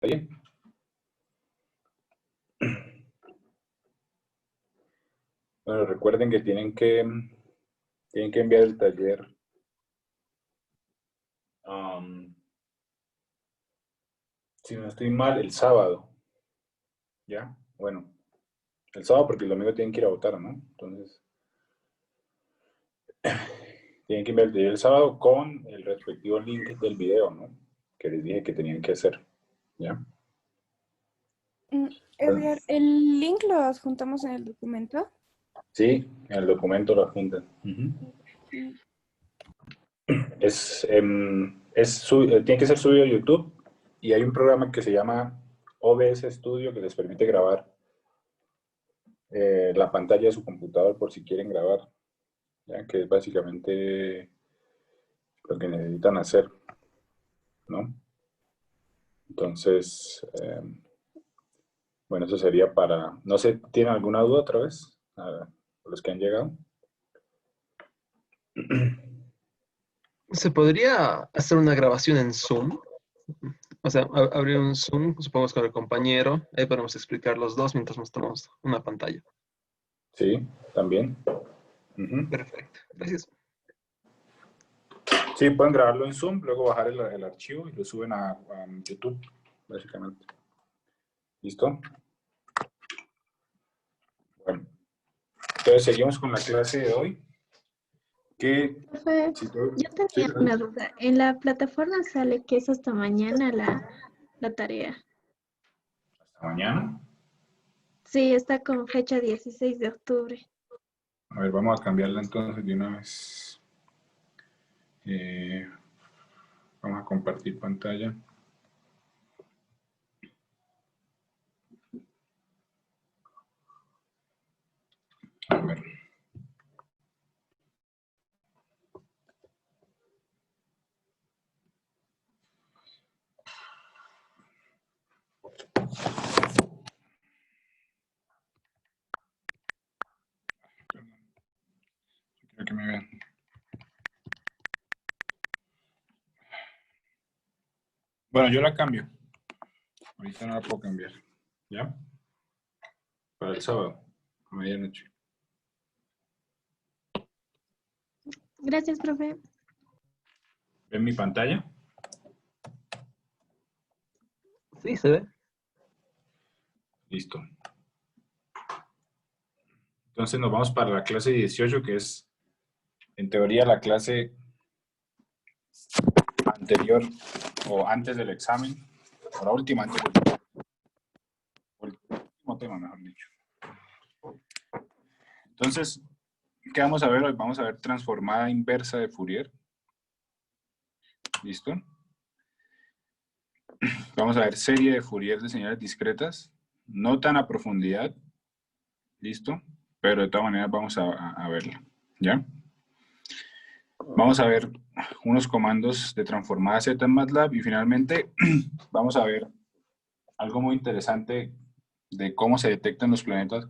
bien? Bueno, recuerden que tienen que enviar el taller. Si no estoy mal, el sábado. ¿Ya? Bueno, el sábado porque el domingo tienen que ir a votar, ¿no? Entonces, tienen que enviar el taller el sábado con el respectivo link del video, ¿no? Que les dije que tenían que hacer. ¿Ya? Bueno, Edgar, ¿el link lo adjuntamos en el documento? sí, en el documento lo adjuntan. Sí. Tiene que ser subido a YouTube y hay un programa que se llama OBS Studio que les permite grabar la pantalla de su computador por si quieren grabar, ¿ya? Que es básicamente lo que necesitan hacer, ¿no? Entonces, bueno, eso sería para, no sé, ¿tienen alguna duda otra vez? Los que han llegado. ¿Se podría hacer una grabación en Zoom? O sea, abrir un Zoom, supongamos con el compañero, ahí podemos explicar los dos mientras mostramos una pantalla. Sí, también. Perfecto, gracias. Sí, pueden grabarlo en Zoom, luego bajar el archivo y lo suben a YouTube, básicamente. ¿Listo? Bueno, entonces seguimos con la clase de hoy. Profe, Si tú, yo sí, tenía una duda. En la plataforma sale que es hasta mañana la tarea. hasta mañana. Sí, está con fecha 16 de octubre. A ver, vamos a cambiarla entonces de una vez. Eh, Vamos a compartir pantalla. A ver. Quiero que me vean. Bueno, yo la cambio. Ahorita no la puedo cambiar. ¿Ya? Para el sábado, a medianoche. Gracias, profe. ¿Ven mi pantalla? Sí, se ve. Listo. Entonces nos vamos para la clase 18, que es, en teoría, la clase anterior o antes del examen, o la última antes del examen, o el último tema, mejor dicho. Entonces, ¿qué vamos a ver hoy? Vamos a ver transformada inversa de Fourier. ¿Listo? Vamos a ver serie de Fourier de señales discretas, no tan a profundidad, ¿listo? Pero de todas maneras vamos a verla, ¿ya? Vamos a ver unos comandos de transformada Z en MATLAB y finalmente vamos a ver algo muy interesante de cómo se detectan los planetas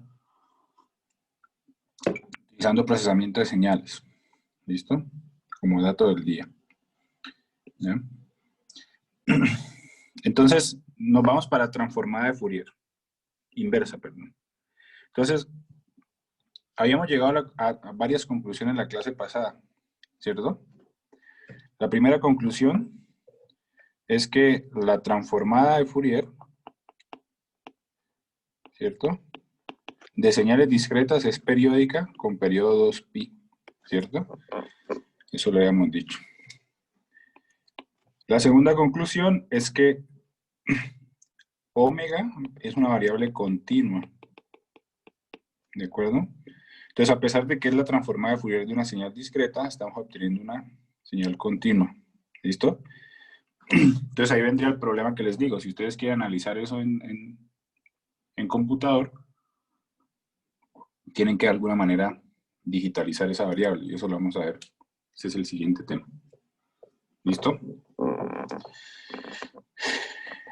utilizando procesamiento de señales, ¿listo? Como dato del día, ¿ya? Entonces, nos vamos para transformada de Fourier, inversa, perdón. Entonces, habíamos llegado a varias conclusiones en la clase pasada, ¿cierto? La primera conclusión es que la transformada de Fourier, ¿cierto? De señales discretas es periódica con periodo 2pi, ¿cierto? Eso lo habíamos dicho. La segunda conclusión es que omega es una variable continua, ¿de acuerdo? Entonces, a pesar de que es la transformada de Fourier de una señal discreta, estamos obteniendo una señal continua. ¿Listo? Entonces, ahí vendría el problema que les digo. Si ustedes quieren analizar eso en computador, tienen que de alguna manera digitalizar esa variable. Y eso lo vamos a ver. Ese es el siguiente tema. ¿Listo?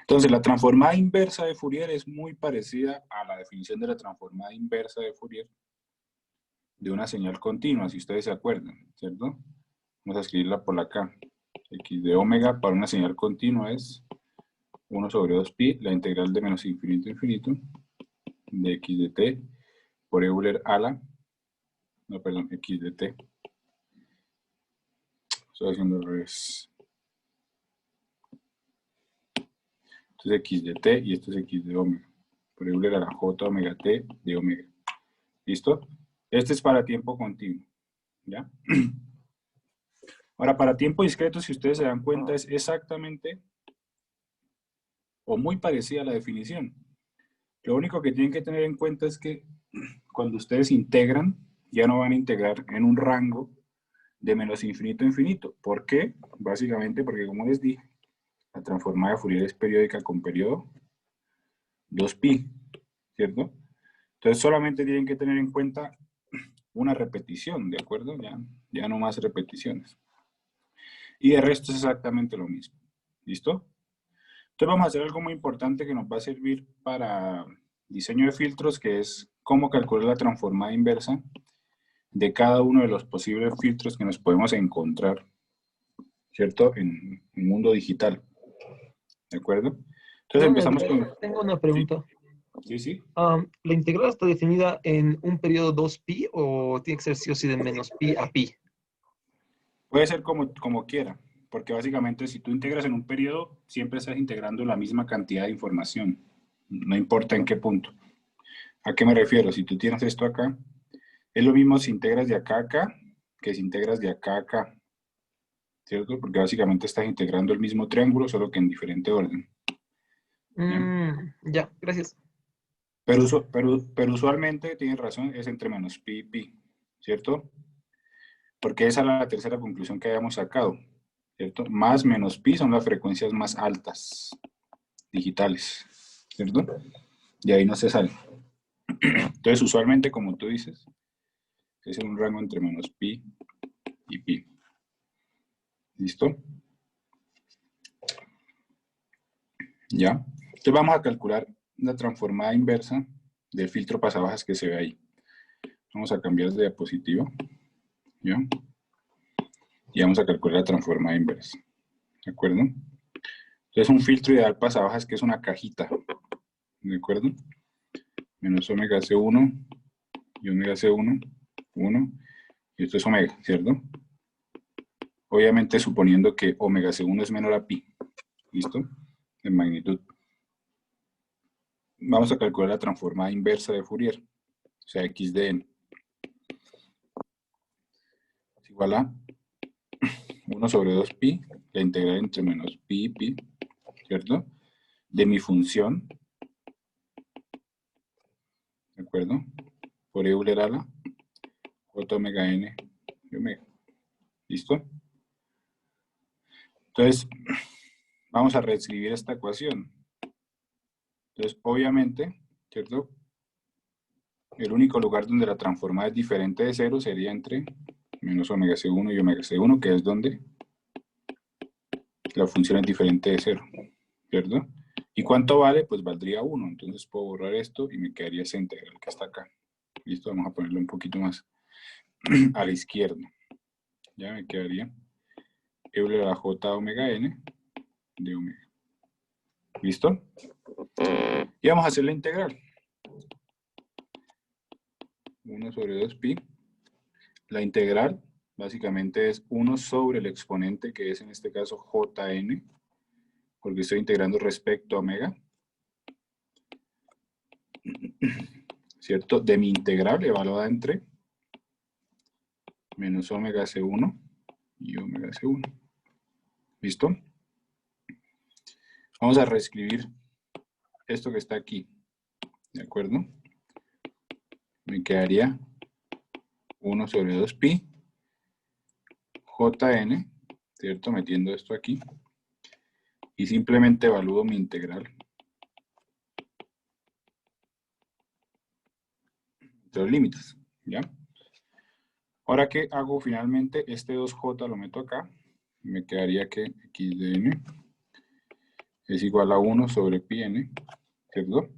Entonces, la transformada inversa de Fourier es muy parecida a la definición de la transformada inversa de Fourier de una señal continua, si ustedes se acuerdan, ¿cierto? Vamos a escribirla por acá. X de omega para una señal continua es 1 sobre 2pi, la integral de menos infinito a infinito, de x de t, por Euler a la, no, perdón, x de t. Estoy haciendo al revés. Esto es x de t y esto es x de omega. Por Euler a la j omega t de omega. ¿Listo? Este es para tiempo continuo. ¿Ya? Ahora, para tiempo discreto, si ustedes se dan cuenta, es exactamente o muy parecida a la definición. Lo único que tienen que tener en cuenta es que cuando ustedes integran, ya no van a integrar en un rango de menos infinito a infinito. ¿Por qué? Básicamente porque, como les dije, la transformada de Fourier es periódica con periodo 2pi, ¿cierto? Entonces solamente tienen que tener en cuenta una repetición, ¿de acuerdo? Ya no más repeticiones. Y de resto es exactamente lo mismo. ¿Listo? Entonces vamos a hacer algo muy importante que nos va a servir para diseño de filtros, que es cómo calcular la transformada inversa de cada uno de los posibles filtros que nos podemos encontrar, ¿cierto? En el mundo digital. ¿De acuerdo? Entonces empezamos con... Tengo una pregunta. Sí, sí. ¿La integral está definida en un periodo 2pi o tiene que ser sí o sí de menos pi a pi? Puede ser como quiera, porque básicamente si tú integras en un periodo, siempre estás integrando la misma cantidad de información, no importa en qué punto. ¿A qué me refiero? Si tú tienes esto acá, es lo mismo si integras de acá a acá que si integras de acá a acá, ¿cierto? Porque básicamente estás integrando el mismo triángulo, solo que en diferente orden. Ya, gracias. Pero usualmente, tienes razón, es entre menos pi y pi, ¿cierto? Porque esa es la tercera conclusión que habíamos sacado, ¿cierto? Más menos pi son las frecuencias más altas digitales, ¿cierto? Y ahí no se sale. Entonces, usualmente, como tú dices, es en un rango entre menos pi y pi. ¿Listo? ¿Ya? Entonces vamos a calcular la transformada inversa del filtro pasabajas que se ve ahí. Vamos a cambiar de diapositiva. ¿Ya? Y vamos a calcular la transformada inversa. ¿De acuerdo? Entonces un filtro ideal pasabajas que es una cajita. ¿De acuerdo? Menos omega C1 y omega C1, 1. Y esto es omega, ¿cierto? Obviamente suponiendo que omega C1 es menor a pi. ¿Listo? En magnitud. Vamos a calcular la transformada inversa de Fourier. O sea, x de n. Es igual a 1 sobre 2pi, la integral entre menos pi y pi, ¿cierto? De mi función, ¿de acuerdo? Por Euler a la j omega n y omega. ¿Listo? Entonces, vamos a reescribir esta ecuación. Entonces, obviamente, ¿cierto? El único lugar donde la transformada es diferente de 0 sería entre menos omega c1 y omega c1, que es donde la función es diferente de 0, ¿cierto? ¿Y cuánto vale? Pues valdría 1. Entonces puedo borrar esto y me quedaría esa integral que está acá. Listo, vamos a ponerlo un poquito más a la izquierda. Ya me quedaría Euler a la j omega n de omega. ¿Listo? Y vamos a hacer la integral. 1 sobre 2pi. La integral básicamente es 1 sobre el exponente, que es en este caso jn, porque estoy integrando respecto a omega, ¿cierto? De mi integral evaluada entre menos omega c1 y omega c1. ¿Listo? Vamos a reescribir esto que está aquí, ¿de acuerdo? Me quedaría 1 sobre 2pi jn, ¿cierto? Metiendo esto aquí. Y simplemente evalúo mi integral. De los límites, ¿ya? Ahora, ¿qué hago finalmente? Este 2j lo meto acá. Y me quedaría que x de n es igual a 1 sobre pi n, ¿cierto?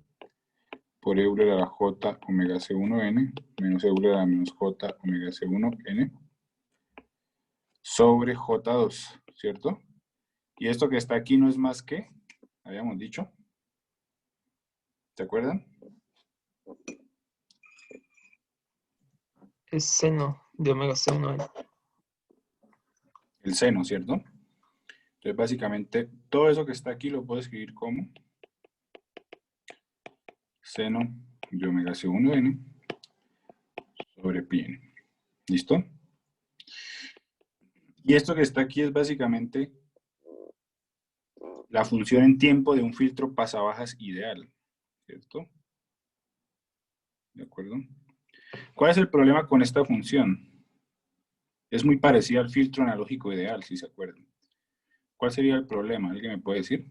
Por Euler a la j omega c1n menos Euler a la menos j omega c1n sobre j2, ¿cierto? Y esto que está aquí no es más que, habíamos dicho. ¿Se acuerdan? Es seno de omega C1. El seno, ¿cierto? Entonces, básicamente, todo eso que está aquí lo puedo escribir como seno de omega C1n sobre pi n. ¿Listo? Y esto que está aquí es básicamente la función en tiempo de un filtro pasabajas ideal, ¿cierto? ¿De acuerdo? ¿Cuál es el problema con esta función? Es muy parecida al filtro analógico ideal, si se acuerdan. ¿Cuál sería el problema? ¿Alguien me puede decir?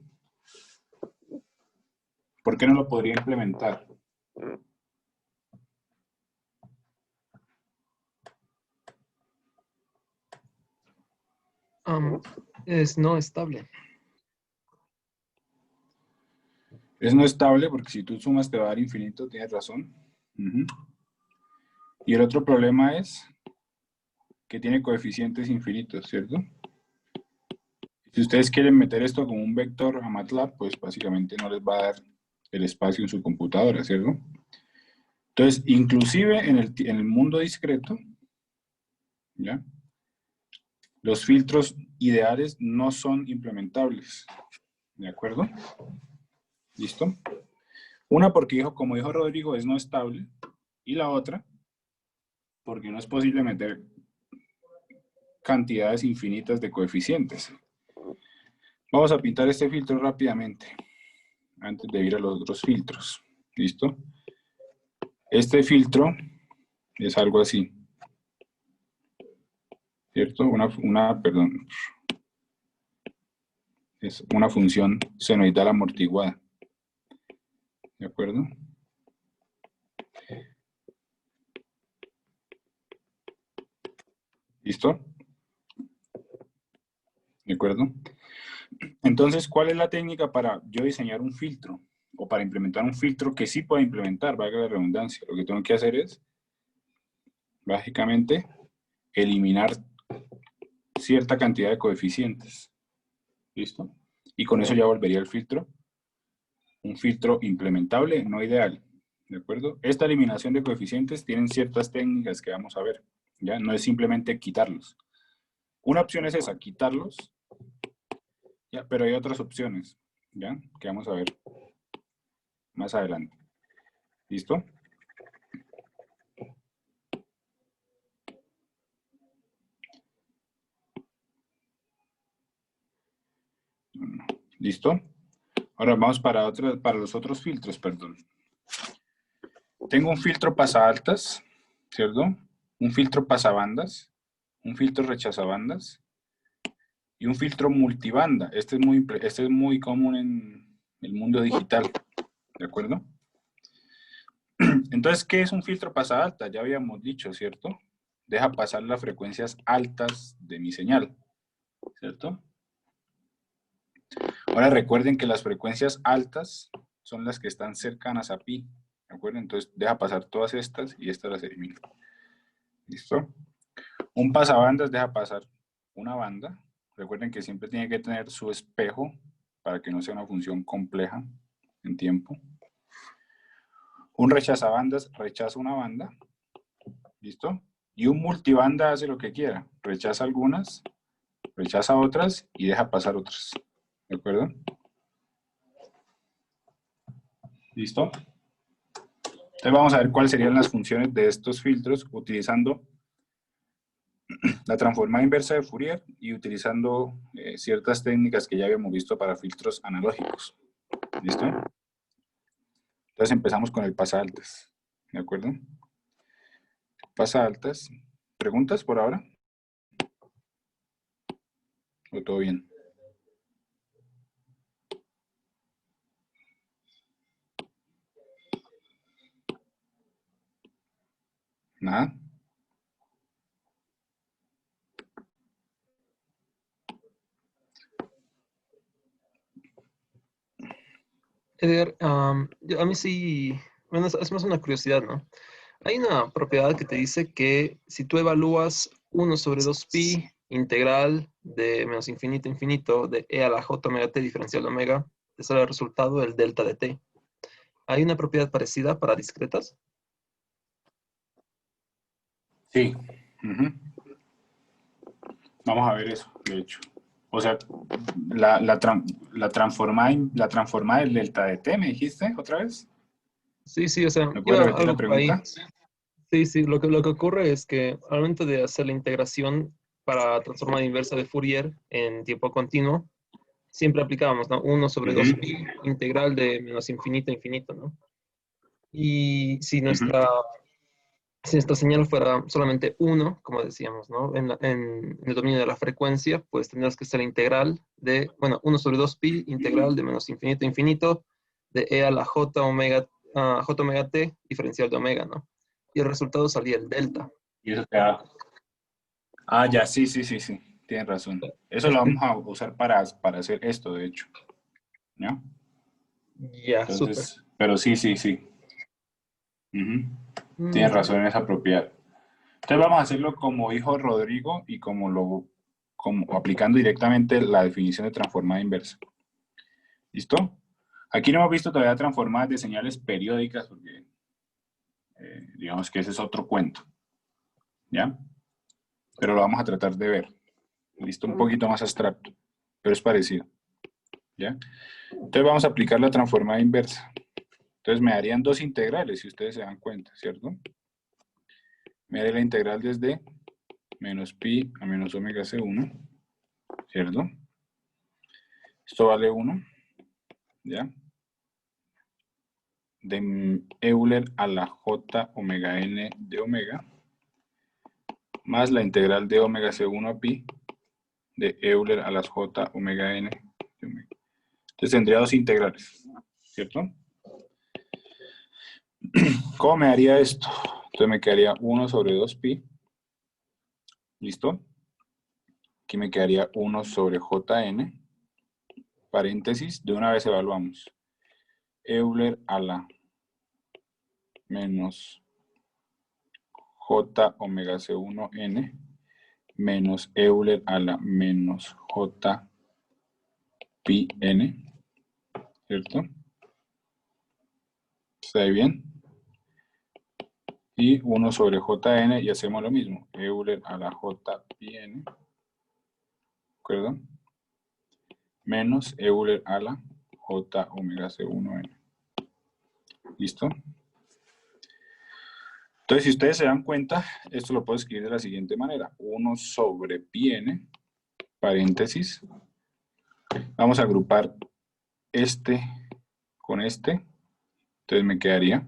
¿Por qué no lo podría implementar? Es no estable. Es no estable porque si tú sumas te va a dar infinito, tienes razón. Uh-huh. Y el otro problema es que tiene coeficientes infinitos, ¿cierto? Si ustedes quieren meter esto como un vector a MATLAB, pues básicamente no les va a dar el espacio en su computadora, ¿cierto? Entonces, inclusive en el mundo discreto, ¿ya? Los filtros ideales no son implementables, ¿de acuerdo? ¿Listo? Una porque, como dijo Rodrigo, es no estable, y la otra porque no es posible meter cantidades infinitas de coeficientes. Vamos a pintar este filtro rápidamente, antes de ir a los otros filtros. ¿Listo? Este filtro es algo así. ¿Cierto? Perdón. Es una función senoidal amortiguada. ¿De acuerdo? ¿Listo? ¿De acuerdo? Entonces, ¿cuál es la técnica para yo diseñar un filtro? O para implementar un filtro que sí pueda implementar, valga la redundancia. Lo que tengo que hacer es, básicamente, eliminar cierta cantidad de coeficientes. ¿Listo? Y con eso ya volvería el filtro un filtro implementable, no ideal. ¿De acuerdo? Esta eliminación de coeficientes tienen ciertas técnicas que vamos a ver. ¿Ya? No es simplemente quitarlos. Una opción es esa, quitarlos. ¿Ya? Pero hay otras opciones, ¿ya? Que vamos a ver más adelante. ¿Listo? ¿Listo? Ahora vamos para los otros filtros, perdón. Tengo un filtro pasaaltas, ¿cierto? Un filtro pasabandas, un filtro rechazabandas y un filtro multibanda. Este es muy común en el mundo digital, ¿de acuerdo? Entonces, ¿qué es un filtro pasaalta? Ya habíamos dicho, ¿cierto? Deja pasar las frecuencias altas de mi señal, ¿cierto? Ahora recuerden que las frecuencias altas son las que están cercanas a pi, ¿de acuerdo? Entonces deja pasar todas estas y estas las elimino. ¿Listo? Un pasabandas deja pasar una banda. Recuerden que siempre tiene que tener su espejo para que no sea una función compleja en tiempo. Un rechazabandas rechaza una banda. ¿Listo? Y un multibanda hace lo que quiera. Rechaza algunas, rechaza otras y deja pasar otras. ¿De acuerdo? ¿Listo? Entonces vamos a ver cuáles serían las funciones de estos filtros utilizando la transformada inversa de Fourier y utilizando ciertas técnicas que ya habíamos visto para filtros analógicos. ¿Listo? Entonces empezamos con el pasaaltas. ¿De acuerdo? Pasaaltas. ¿Preguntas por ahora? ¿O todo bien? ¿Nada? Edgar, a mí sí, bueno, es más una curiosidad, ¿no? Hay una propiedad que te dice que si tú evalúas 1 sobre 2pi integral de menos infinito a infinito de e a la j omega t diferencial de omega, te sale el resultado del delta de t. ¿Hay una propiedad parecida para discretas? Sí. Ujú. Vamos a ver eso, de hecho. O sea, la transformada del delta de t, ¿me dijiste otra vez? Sí, o sea, ¿Me puedes iba repetir la algo por ahí. pregunta? Sí, lo que ocurre es que al momento de hacer la integración para transformada inversa de Fourier en tiempo continuo, siempre aplicábamos, ¿no? 1 sobre Ujú, 2pi integral de menos infinito a infinito, ¿no? Y ujú. si nuestra señal fuera solamente 1, como decíamos, ¿no? En el dominio de la frecuencia, pues tendrías que ser integral de, bueno, 1 sobre 2pi integral de menos infinito a infinito de e a la j omega t diferencial de omega, ¿no? Y el resultado salía el delta. Y eso queda. Ah, ya, sí. Tienes razón. Eso lo Es- vamos a usar para hacer esto, de hecho. ¿Ya? Ya, súper. Entonces, pero sí. Ujú. Tienes Mm, razón en esa propiedad. Entonces vamos a hacerlo como dijo Rodrigo y como aplicando directamente la definición de transformada inversa. ¿Listo? Aquí no hemos visto todavía transformadas de señales periódicas porque digamos que ese es otro cuento. ¿Ya? Pero lo vamos a tratar de ver. ¿Listo? Un poquito más abstracto, pero es parecido. ¿Ya? Entonces vamos a aplicar la transformada inversa. Entonces me darían dos integrales, si ustedes se dan cuenta, ¿cierto? Me daría la integral desde menos pi a menos omega c1, ¿cierto? Esto vale 1, ¿ya? De Euler a la j omega n de omega, más la integral de omega c1 a pi de Euler a las j omega n de omega. Entonces tendría dos integrales, ¿cierto? ¿Cómo me daría esto? Entonces me quedaría 1 sobre 2pi, ¿listo? Aquí me quedaría 1 sobre jn, paréntesis, de una vez evaluamos. Euler a la menos j omega c1n menos Euler a la menos j pi n, ¿cierto? ¿Está ahí bien? Y 1 sobre jn y hacemos lo mismo. Euler a la j pi n, ¿de acuerdo? Menos Euler a la j omega c1n. ¿Listo? Entonces, si ustedes se dan cuenta, esto lo puedo escribir de la siguiente manera. 1 sobre pi n, paréntesis. Vamos a agrupar este con este. Entonces me quedaría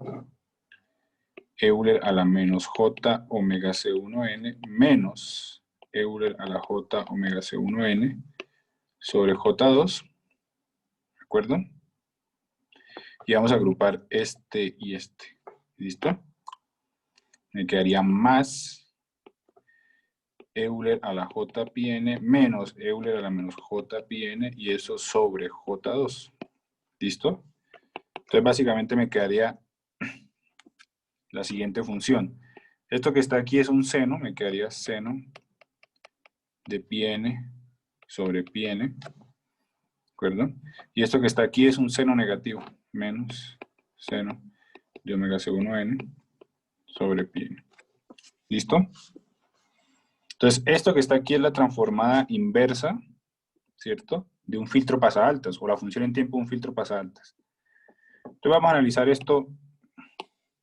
Euler a la menos j omega c1n menos Euler a la j omega c1n sobre j2. ¿De acuerdo? Y vamos a agrupar este y este. ¿Listo? Me quedaría más Euler a la j pi n menos Euler a la menos j pi n y eso sobre j2. ¿Listo? Entonces básicamente me quedaría la siguiente función. Esto que está aquí es un seno, me quedaría seno de pi n sobre pi n, ¿de acuerdo? Y esto que está aquí es un seno negativo, menos seno de omega c1n sobre pi n. ¿Listo? Entonces, esto que está aquí es la transformada inversa, ¿cierto? De un filtro pasaaltas, o la función en tiempo de un filtro pasaaltas. Entonces vamos a analizar esto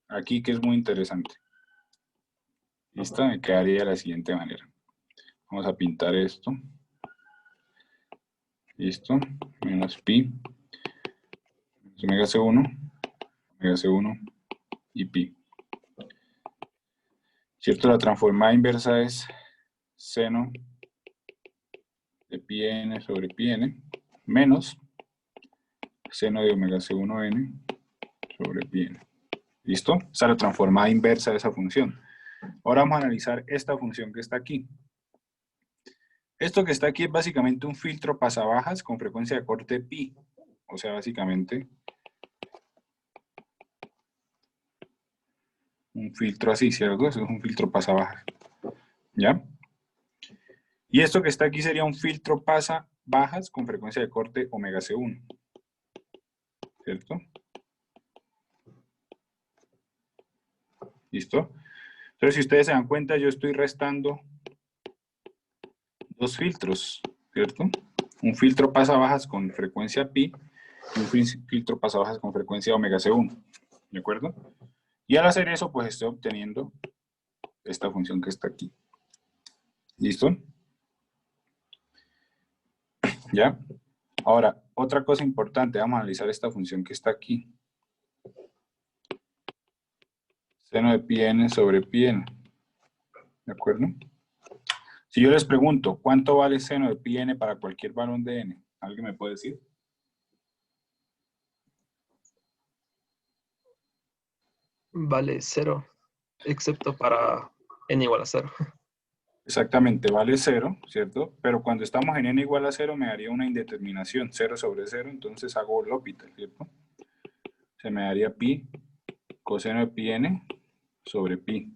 aquí, que es muy interesante. ¿Listo? Me quedaría de la siguiente manera. Vamos a pintar esto. ¿Listo? Menos pi, omega c1 y pi. ¿Cierto? La transformada inversa es seno de pi n sobre pi n menos seno de omega c1n sobre pi n. ¿Listo? Esa es la transformada inversa de esa función. Ahora vamos a analizar esta función que está aquí. Esto que está aquí es básicamente un filtro pasabajas con frecuencia de corte pi. O sea, básicamente un filtro así, ¿cierto? Eso es un filtro pasabajas. ¿Ya? Y esto que está aquí sería un filtro pasabajas con frecuencia de corte omega c1. ¿cierto? ¿Listo? Entonces, si ustedes se dan cuenta, yo estoy restando dos filtros, ¿cierto? Un filtro pasabajas con frecuencia pi y un filtro pasabajas con frecuencia omega C1, ¿de acuerdo? Y al hacer eso, pues estoy obteniendo esta función que está aquí. ¿Listo? ¿Ya? Ahora, otra cosa importante, vamos a analizar esta función que está aquí. Seno de pi n sobre pi n. ¿De acuerdo? Si yo les pregunto, ¿cuánto vale seno de pi n para cualquier valor de n? ¿Alguien me puede decir? Vale 0, excepto para n igual a 0. Exactamente, vale 0, ¿cierto? Pero cuando estamos en n igual a 0 me daría una indeterminación, 0 sobre 0, entonces hago L'Hopital, ¿cierto? Se me daría pi coseno de pi n sobre pi.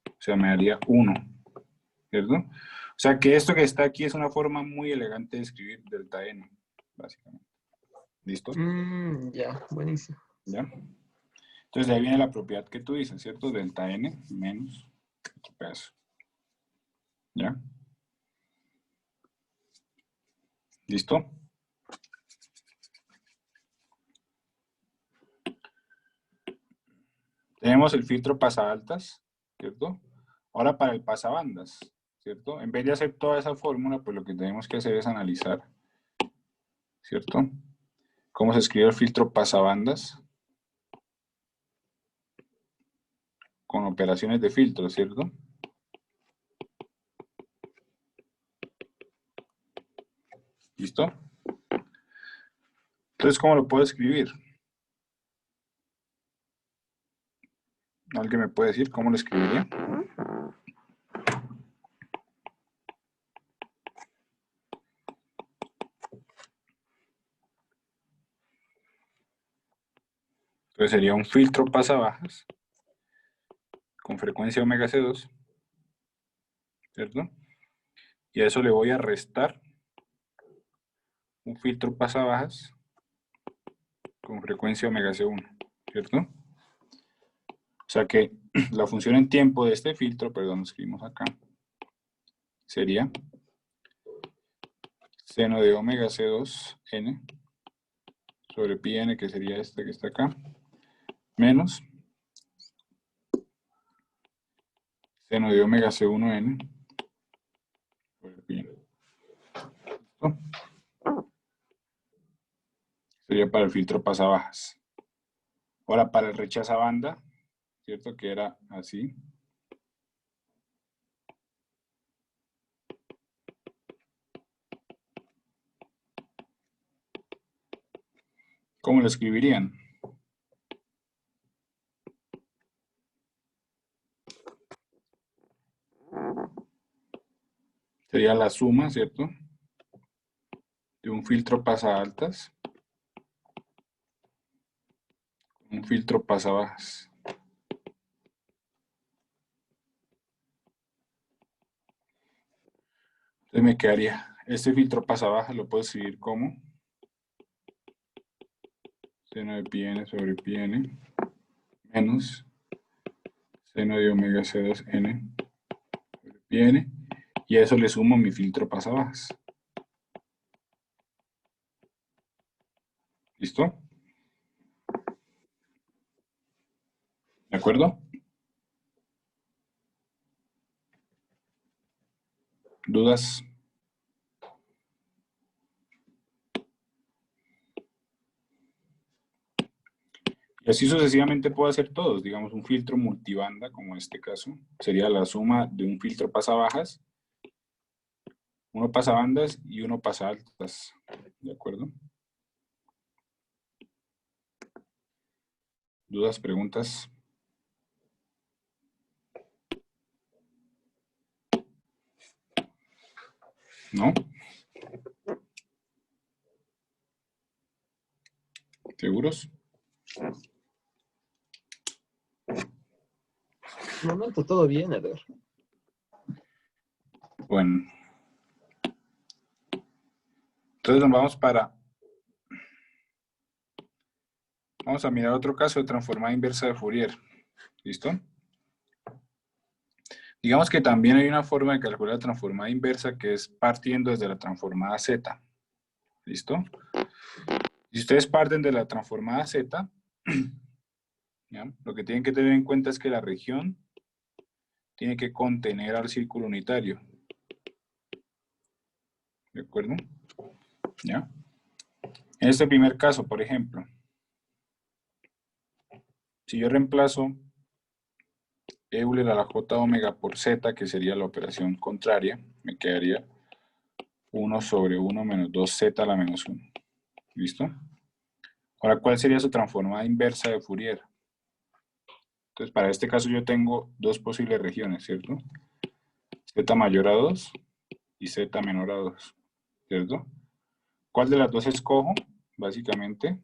O sea, me daría 1, ¿cierto? O sea que esto que está aquí es una forma muy elegante de escribir delta n, básicamente. ¿Listo? Ya, buenísimo. ¿Ya? Entonces de ahí viene la propiedad que tú dices, ¿cierto? Delta n menos otro pedazo. ¿Ya? ¿Listo? Tenemos el filtro pasaaltas, ¿cierto? Ahora para el pasabandas, ¿cierto? En vez de hacer toda esa fórmula, pues lo que tenemos que hacer es analizar, ¿cierto? ¿Cómo se escribe el filtro pasabandas? Con operaciones de filtro, ¿cierto? ¿Listo? Entonces, ¿cómo lo puedo escribir? ¿Alguien me puede decir cómo lo escribiría? Entonces sería un filtro pasabajas con frecuencia omega C2, ¿cierto? Y a eso le voy a restar un filtro pasabajas con frecuencia omega C1, ¿cierto? O sea que la función en tiempo de este filtro, perdón, lo escribimos acá, sería seno de omega C2 n sobre pi n, que sería este que está acá, menos seno de omega C1 n sobre pi n. ¿Listo? Sería para el filtro pasabajas. Ahora para el rechaza banda, ¿cierto? Que era así. ¿Cómo lo escribirían? Sería la suma, ¿cierto? De un filtro pasaaltas, un filtro pasabajas. Entonces me quedaría, este filtro pasabajas lo puedo escribir como seno de pi n sobre pi n menos seno de omega C2 n sobre pi n, y a eso le sumo mi filtro pasabajas. ¿Listo? ¿De acuerdo? ¿Dudas? Y así sucesivamente puedo hacer todos. Digamos, un filtro multibanda, como en este caso, sería la suma de un filtro pasabajas, uno pasabandas y uno pasaaltas. ¿De acuerdo? ¿Dudas, preguntas? ¿No? ¿Seguros? De momento todo bien, Eder. Bueno. Entonces nos vamos para Vamos a mirar otro caso de transformada inversa de Fourier. ¿Listo? Digamos que también hay una forma de calcular la transformada inversa que es partiendo desde la transformada z. ¿Listo? Si ustedes parten de la transformada z, ¿ya? Lo que tienen que tener en cuenta es que la región tiene que contener al círculo unitario. ¿De acuerdo? ¿Ya? En este primer caso, por ejemplo, si yo reemplazo Euler a la j omega por z, que sería la operación contraria, me quedaría 1 sobre 1 menos 2z a la menos 1. ¿Listo? Ahora, ¿cuál sería su transformada inversa de Fourier? Entonces, para este caso yo tengo dos posibles regiones, ¿cierto? Z mayor a 2 y Z menor a 2, ¿cierto? ¿Cuál de las dos escojo? Básicamente,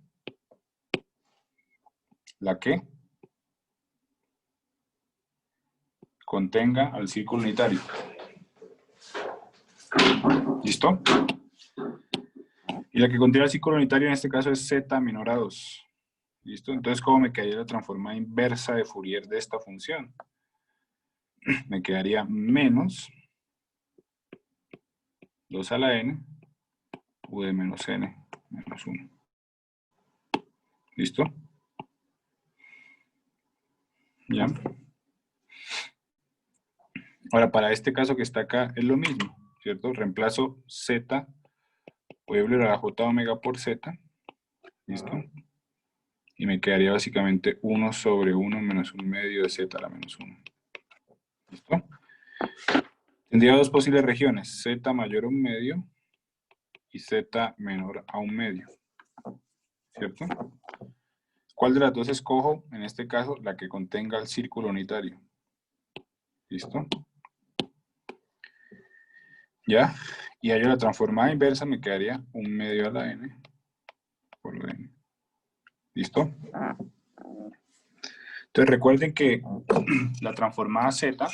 la que contenga al círculo unitario. ¿Listo? Y la que contiene al círculo unitario en este caso es Z menor a 2. ¿Listo? Entonces, ¿cómo me quedaría la transformada inversa de Fourier de esta función? Me quedaría menos 2 a la n u de menos n menos 1. ¿Listo? ¿Ya? Ahora, para este caso que está acá es lo mismo, ¿cierto? Reemplazo z Euler a la j omega por z. ¿Listo? Y me quedaría básicamente 1 sobre 1 menos 1 medio de z a la menos 1. ¿Listo? Tendría dos posibles regiones, z mayor a 1 medio y z menor a 1 medio. ¿Cierto? ¿Cuál de las dos escojo? En este caso, la que contenga el círculo unitario. ¿Listo? ¿Ya? Y hallo la transformada inversa, me quedaría 1 medio a la n por la n. ¿Listo? Entonces recuerden que la transformada z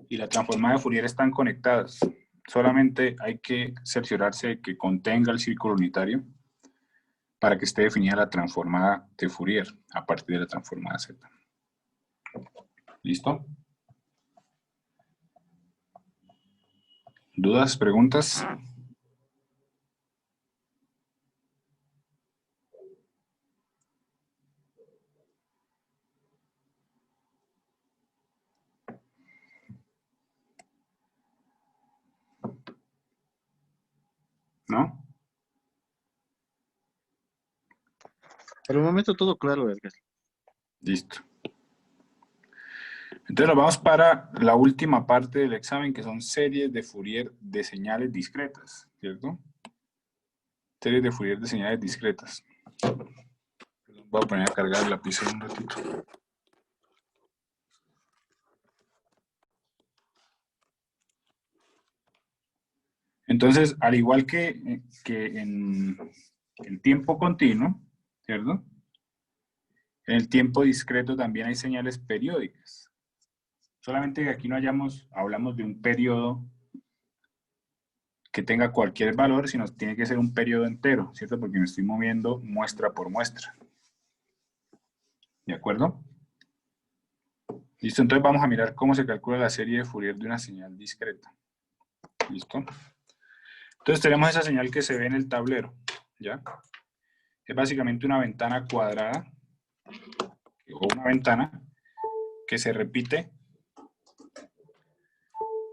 y la transformada de Fourier están conectadas. Solamente hay que cerciorarse de que contenga el círculo unitario para que esté definida la transformada de Fourier a partir de la transformada z. ¿Listo? ¿Dudas? ¿Preguntas? ¿No? Por el momento todo claro, Edgar. Listo. Entonces nos vamos para la última parte del examen, que son series de Fourier de señales discretas, ¿cierto? Series de Fourier de señales discretas. Voy a poner a cargar el lápiz un ratito. Entonces, al igual que en el tiempo continuo, ¿cierto? En el tiempo discreto también hay señales periódicas. Solamente que aquí no hablamos de un periodo que tenga cualquier valor, sino que tiene que ser un periodo entero, ¿cierto? Porque me estoy moviendo muestra por muestra. ¿De acuerdo? Listo, entonces vamos a mirar cómo se calcula la serie de Fourier de una señal discreta. ¿Listo? Entonces tenemos esa señal que se ve en el tablero, ¿ya? Es básicamente una ventana cuadrada, o una ventana que se repite,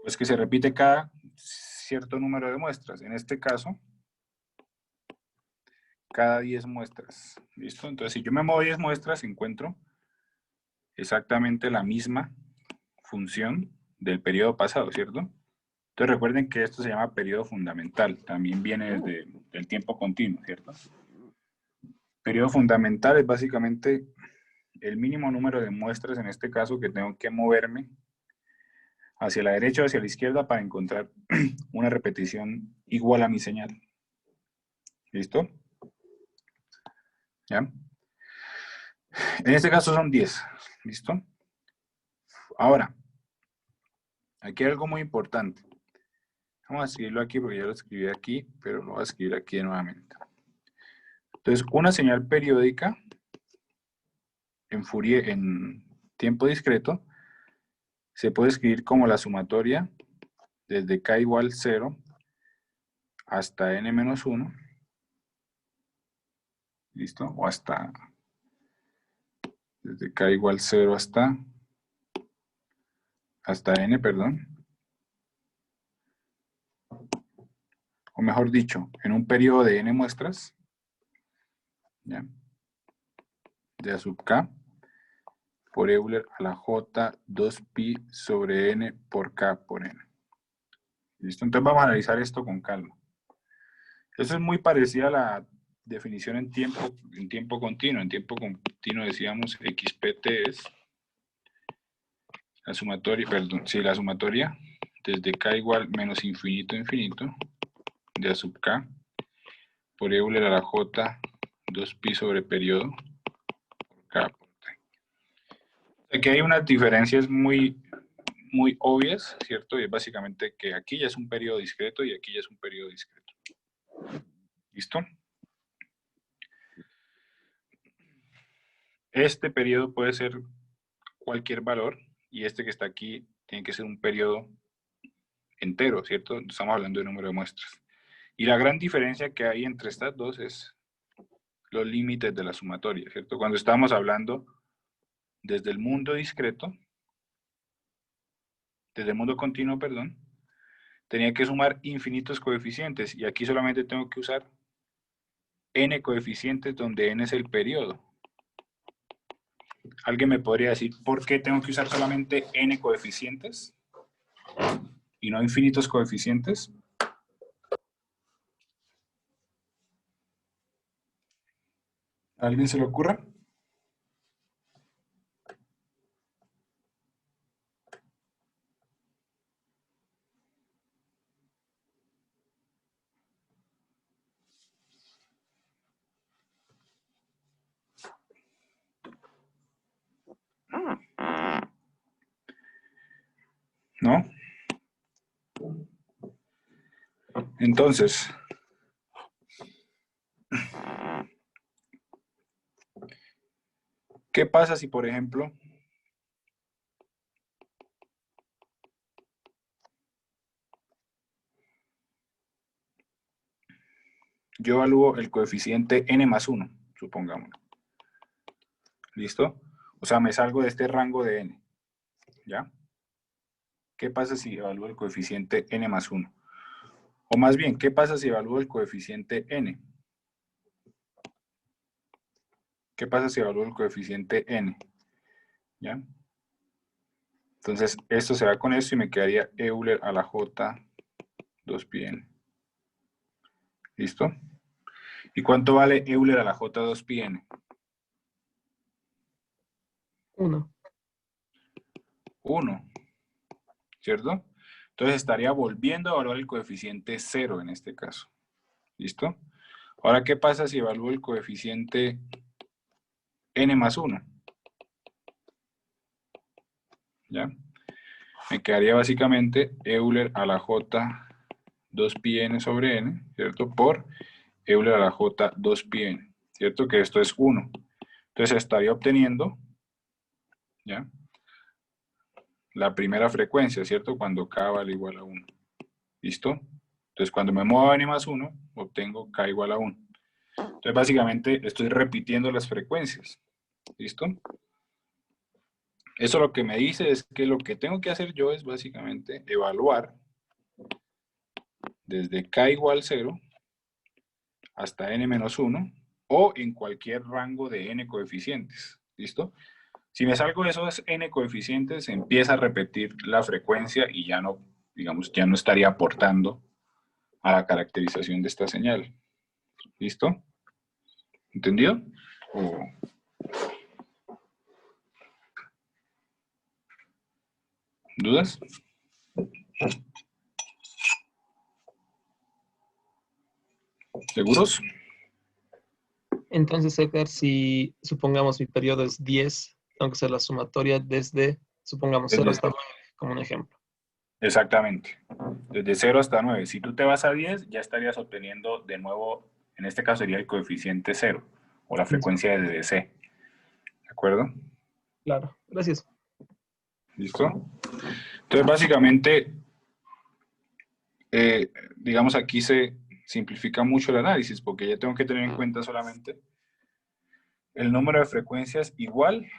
pues que se repite cada cierto número de muestras. En este caso, cada 10 muestras. ¿Listo? Entonces, si yo me muevo 10 muestras, encuentro exactamente la misma función del periodo pasado, ¿cierto? Entonces recuerden que esto se llama periodo fundamental, también viene desde el tiempo continuo, ¿cierto? Periodo fundamental es básicamente el mínimo número de muestras, en este caso, que tengo que moverme hacia la derecha o hacia la izquierda para encontrar una repetición igual a mi señal. ¿Listo? ¿Ya? En este caso son 10. ¿Listo? Ahora, aquí hay algo muy importante. Vamos a escribirlo aquí porque ya lo escribí aquí, pero lo voy a escribir aquí nuevamente. Entonces, una señal periódica en Fourier en tiempo discreto se puede escribir como la sumatoria desde k igual 0 hasta n menos 1. ¿Listo? O hasta, desde k igual 0 hasta n, perdón. O mejor dicho, en un periodo de n muestras, ¿ya? De a sub k por Euler a la j 2pi sobre n por k por n. ¿Listo? Entonces vamos a analizar esto con calma. Eso es muy parecido a la definición en tiempo continuo. En tiempo continuo decíamos xpt es la sumatoria, perdón, sí, la sumatoria desde k igual menos infinito infinito de a sub k por Euler a la j 2pi sobre periodo por k por t. Aquí hay unas diferencias muy obvias, ¿cierto? Y es básicamente que aquí ya es un periodo discreto y aquí ya es un periodo discreto. ¿Listo? Este periodo puede ser cualquier valor y este que está aquí tiene que ser un periodo entero, ¿cierto? Estamos hablando de número de muestras. Y la gran diferencia que hay entre estas dos es los límites de la sumatoria, ¿cierto? Cuando estábamos hablando desde el mundo discreto, desde el mundo continuo, perdón, tenía que sumar infinitos coeficientes y aquí solamente tengo que usar n coeficientes donde n es el periodo. ¿Alguien me podría decir por qué tengo que usar solamente n coeficientes y no infinitos coeficientes? ¿A alguien se le ocurra? ¿No? Entonces, ¿qué pasa si, por ejemplo, yo evalúo el coeficiente n más 1, supongamos? ¿Listo? O sea, me salgo de este rango de n, ¿ya? ¿Qué pasa si evalúo el coeficiente n más 1? O más bien, ¿qué pasa si evalúo el coeficiente n? ¿Qué pasa si evalúo el coeficiente n? ¿Ya? Entonces, esto se va con esto y me quedaría Euler a la j 2pi n. ¿Listo? ¿Y cuánto vale Euler a la j 2pi n? 1. 1, ¿cierto? Entonces estaría volviendo a evaluar el coeficiente 0 en este caso. ¿Listo? Ahora, ¿qué pasa si evalúo el coeficiente n más 1? ¿Ya? Me quedaría básicamente Euler a la j 2pi n sobre n, ¿cierto? Por Euler a la j 2pi n, ¿cierto? Que esto es 1. Entonces estaría obteniendo, ¿ya? La primera frecuencia, ¿cierto? Cuando k vale igual a 1. ¿Listo? Entonces cuando me muevo a n más 1, obtengo k igual a 1. Entonces básicamente estoy repitiendo las frecuencias. ¿Listo? Eso lo que me dice es que lo que tengo que hacer yo es básicamente evaluar desde k igual 0 hasta n menos 1 o en cualquier rango de n coeficientes. ¿Listo? Si me salgo de esos n coeficientes, empieza a repetir la frecuencia y ya no, digamos, ya no estaría aportando a la caracterización de esta señal. ¿Listo? ¿Entendido? ¿Dudas? ¿Seguros? Entonces, Edgar, si supongamos mi periodo es 10, tengo que hacer la sumatoria desde, supongamos, 0 hasta 9, como un ejemplo. Exactamente. Desde 0 hasta 9. Si tú te vas a 10, ya estarías obteniendo de nuevo En este caso sería el coeficiente 0 o la frecuencia de DC. ¿De acuerdo? Claro, gracias. ¿Listo? Entonces, básicamente, digamos, aquí se simplifica mucho el análisis porque ya tengo que tener en cuenta solamente el número de frecuencias igual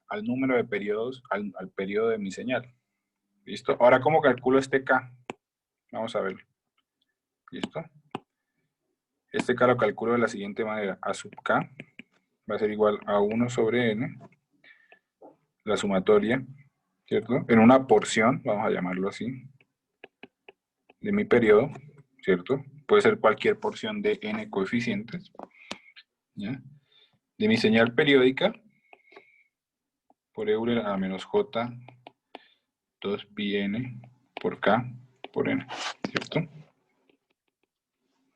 al número de periodos, al periodo de mi señal. ¿Listo? Ahora, ¿cómo calculo este K? Vamos a verlo. ¿Listo? Este K lo calculo de la siguiente manera. A sub K va a ser igual a 1 sobre N, la sumatoria, ¿cierto? En una porción, vamos a llamarlo así, de mi periodo, ¿cierto? Puede ser cualquier porción de N coeficientes, ¿ya? De mi señal periódica, por Euler a la menos J, 2 pi N por K por N, ¿cierto?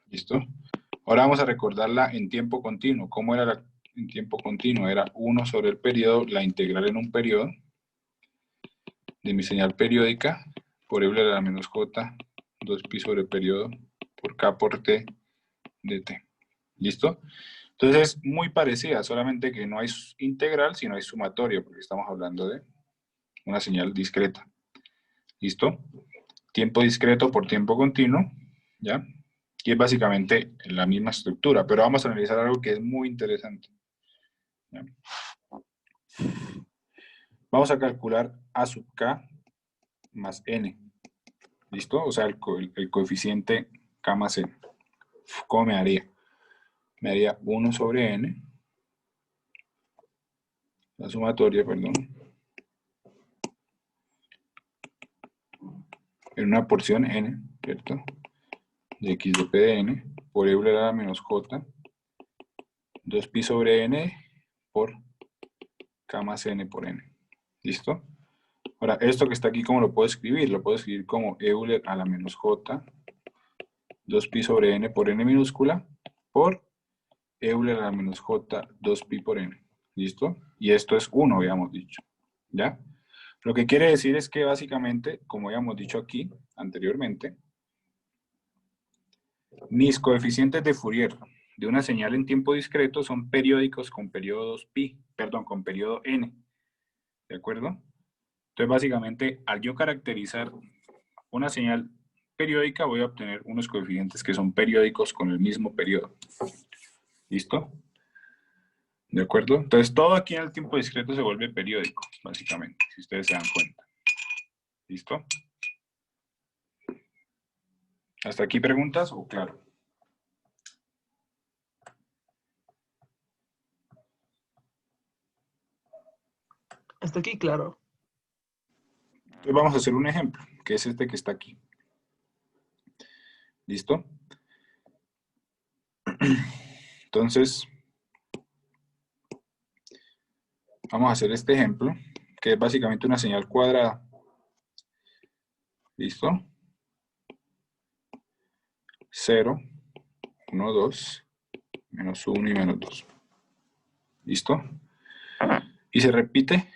¿Listo? Ahora vamos a recordarla en tiempo continuo. ¿Cómo era en tiempo continuo? Era 1 sobre el periodo, la integral en un periodo, de mi señal periódica, por Euler a la menos J, 2 pi sobre el periodo, por K por T, de T. ¿Listo? Entonces es muy parecida, solamente que no hay integral, sino hay sumatoria, porque estamos hablando de una señal discreta. ¿Listo? Tiempo discreto por tiempo continuo, ¿ya? Y es básicamente la misma estructura, pero vamos a analizar algo que es muy interesante. ¿Ya? Vamos a calcular A sub K más N. ¿Listo? O sea, el coeficiente K más N. ¿Cómo me haría? Me haría 1 sobre N, la sumatoria, perdón, en una porción N, ¿cierto? De X de P de N, por Euler a la menos J, 2 pi sobre N por K más N por N. ¿Listo? Ahora, esto que está aquí, ¿cómo lo puedo escribir? Lo puedo escribir como Euler a la menos J, 2 pi sobre N por N minúscula, por Euler a la menos J, 2 pi por N. ¿Listo? Y esto es 1, habíamos dicho. ¿Ya? Lo que quiere decir es que básicamente, como habíamos dicho aquí anteriormente, mis coeficientes de Fourier de una señal en tiempo discreto son periódicos con periodos pi, perdón, con periodo n. ¿De acuerdo? Entonces, básicamente, al yo caracterizar una señal periódica, voy a obtener unos coeficientes que son periódicos con el mismo periodo. ¿Listo? ¿De acuerdo? Entonces, todo aquí en el tiempo discreto se vuelve periódico, básicamente, si ustedes se dan cuenta. ¿Listo? ¿Hasta aquí preguntas o claro? Hasta aquí, claro. Entonces vamos a hacer un ejemplo, que es este que está aquí. ¿Listo? Entonces, vamos a hacer este ejemplo, que es básicamente una señal cuadrada. ¿Listo? 0, 1, 2, menos 1 y menos 2. ¿Listo? Y se repite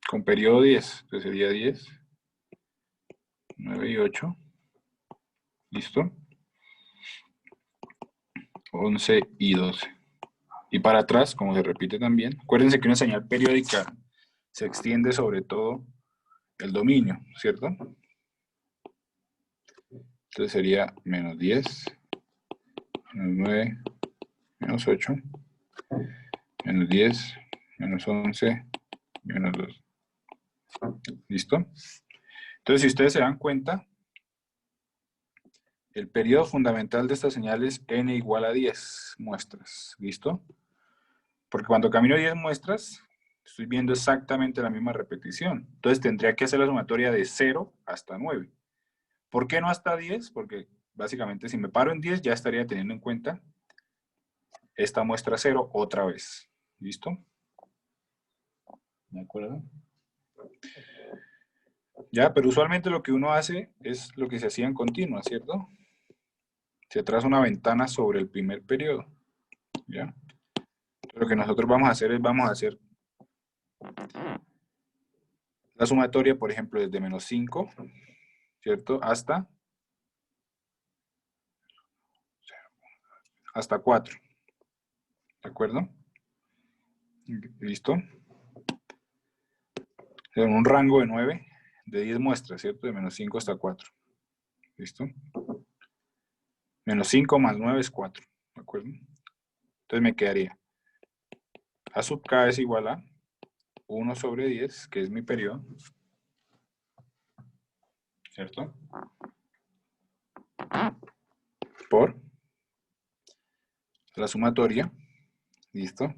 con periodo 10. Entonces sería 10, 9 y 8. ¿Listo? 11 y 12. Y para atrás, como se repite también, acuérdense que una señal periódica se extiende sobre todo el dominio, ¿cierto? Entonces sería menos 10, menos 9, menos 8, menos 10, menos 11, menos 2. ¿Listo? Entonces, si ustedes se dan cuenta, el periodo fundamental de esta señal es n igual a 10 muestras. ¿Listo? Porque cuando camino 10 muestras, estoy viendo exactamente la misma repetición. Entonces, tendría que hacer la sumatoria de 0 hasta 9. ¿Por qué no hasta 10? Porque básicamente si me paro en 10 ya estaría teniendo en cuenta esta muestra 0 otra vez. ¿Listo? ¿De acuerdo? Ya, pero usualmente lo que uno hace es lo que se hacía en continua, ¿cierto? Se traza una ventana sobre el primer periodo. ¿Ya? Lo que nosotros vamos a hacer es, vamos a hacer la sumatoria, por ejemplo, desde menos 5, ¿cierto? Hasta hasta 4. ¿De acuerdo? ¿Listo? En un rango de 9, de 10 muestras, ¿cierto? De menos 5 hasta 4. ¿Listo? Menos 5 más 9 es 4. ¿De acuerdo? Entonces me quedaría A sub k es igual a 1 sobre 10, que es mi periodo. ¿Cierto? Por la sumatoria. ¿Listo?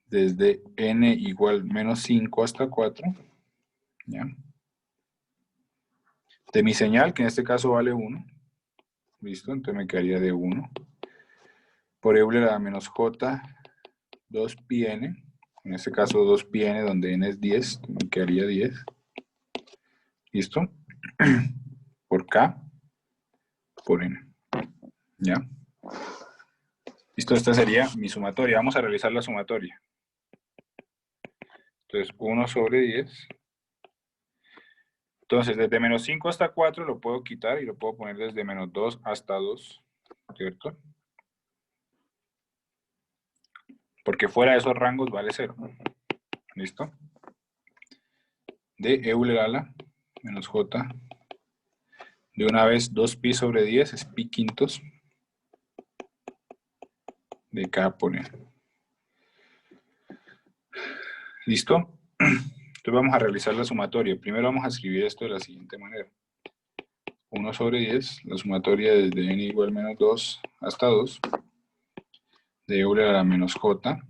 Desde n igual menos 5 hasta 4. ¿Ya? De mi señal, que en este caso vale 1. ¿Listo? Entonces me quedaría de 1. Por Euler a la menos j, 2πn. En este caso 2πn, donde n es 10. Me quedaría 10. ¿Listo? Por k, por n. ¿Ya? Listo, esta sería mi sumatoria. Vamos a realizar la sumatoria. Entonces, 1 sobre 10. Entonces, desde menos 5 hasta 4 lo puedo quitar y lo puedo poner desde menos 2 hasta 2. ¿Cierto? Porque fuera de esos rangos vale 0. ¿Listo? De Euler a la menos j. De una vez, 2pi sobre 10 es pi quintos de k por n. ¿Listo? Entonces vamos a realizar la sumatoria. Primero vamos a escribir esto de la siguiente manera. 1 sobre 10, la sumatoria desde n igual menos 2 hasta 2, de Euler a la menos j,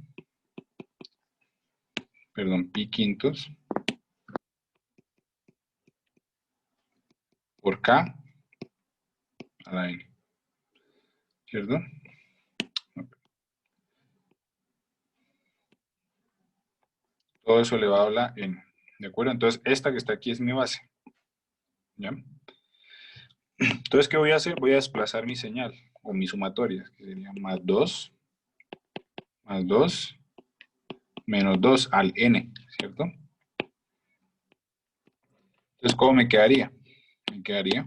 perdón, pi quintos, por k a la n. ¿Cierto? Todo eso elevado a la n. ¿De acuerdo? Entonces, esta que está aquí es mi base. ¿Ya? Entonces, ¿qué voy a hacer? Voy a desplazar mi señal, o mi sumatoria, que sería más 2, menos 2 al n, ¿cierto? Entonces, ¿cómo me quedaría? Me quedaría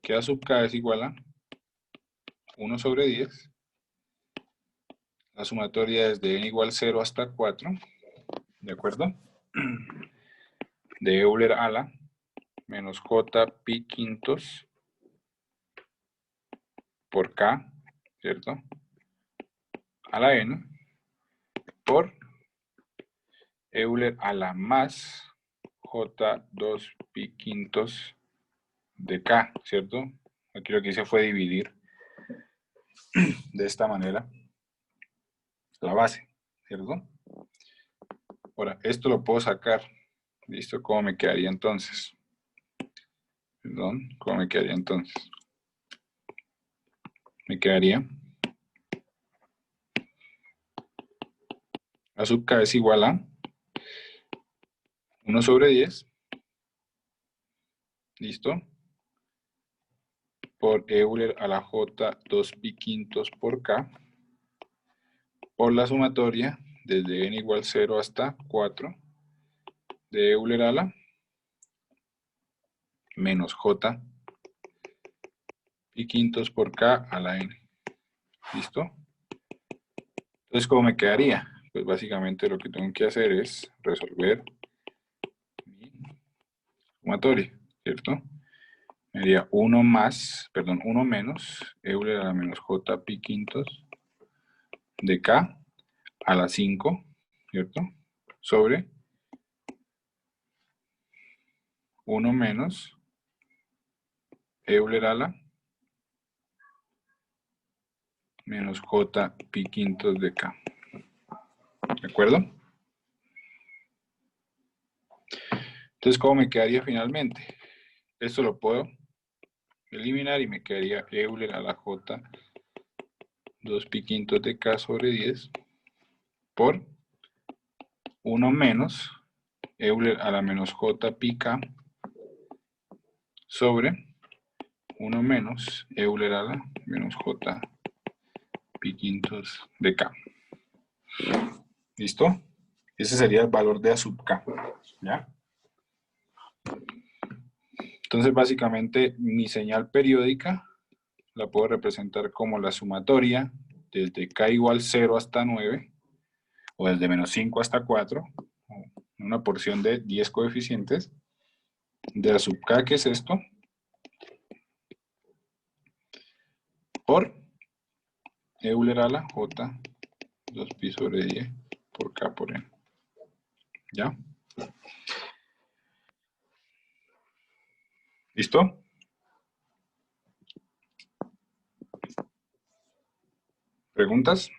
que a sub k es igual a 1 sobre 10. La sumatoria desde n igual 0 hasta 4. ¿De acuerdo? De Euler a la menos j pi quintos por k, ¿cierto? A la n por Euler a la más j 2 pi quintos de k, ¿cierto? Aquí lo que hice fue dividir de esta manera la base, ¿cierto? Ahora, esto lo puedo sacar. ¿Listo? ¿Cómo me quedaría entonces? Perdón, ¿cómo me quedaría entonces? Me quedaría A sub k es igual a 1 sobre 10. ¿Listo? Por Euler a la j 2 pi quintos por k. Por la sumatoria desde n igual 0 hasta 4 de Euler a la menos j pi quintos por k a la n. ¿Listo? Entonces, ¿cómo me quedaría? Pues básicamente lo que tengo que hacer es resolver mi sumatoria, ¿cierto? Me daría 1 menos Euler a la menos j pi quintos de k a la 5, ¿cierto? Sobre 1 menos Euler a la menos j pi quintos de k. ¿De acuerdo? Entonces, ¿cómo me quedaría finalmente? Esto lo puedo eliminar y me quedaría Euler a la j 2 pi quintos de k sobre 10 por 1 menos Euler a la menos j pi k sobre 1 menos Euler a la menos j pi quintos de k. ¿Listo? Ese sería el valor de A sub k. ¿Ya? Entonces, básicamente, mi señal periódica la puedo representar como la sumatoria desde k igual 0 hasta 9, o desde menos 5 hasta 4, una porción de 10 coeficientes, de la sub k, que es esto, por Euler a la j, 2pi sobre 10 por k por n. ¿Ya? ¿Listo? ¿Preguntas?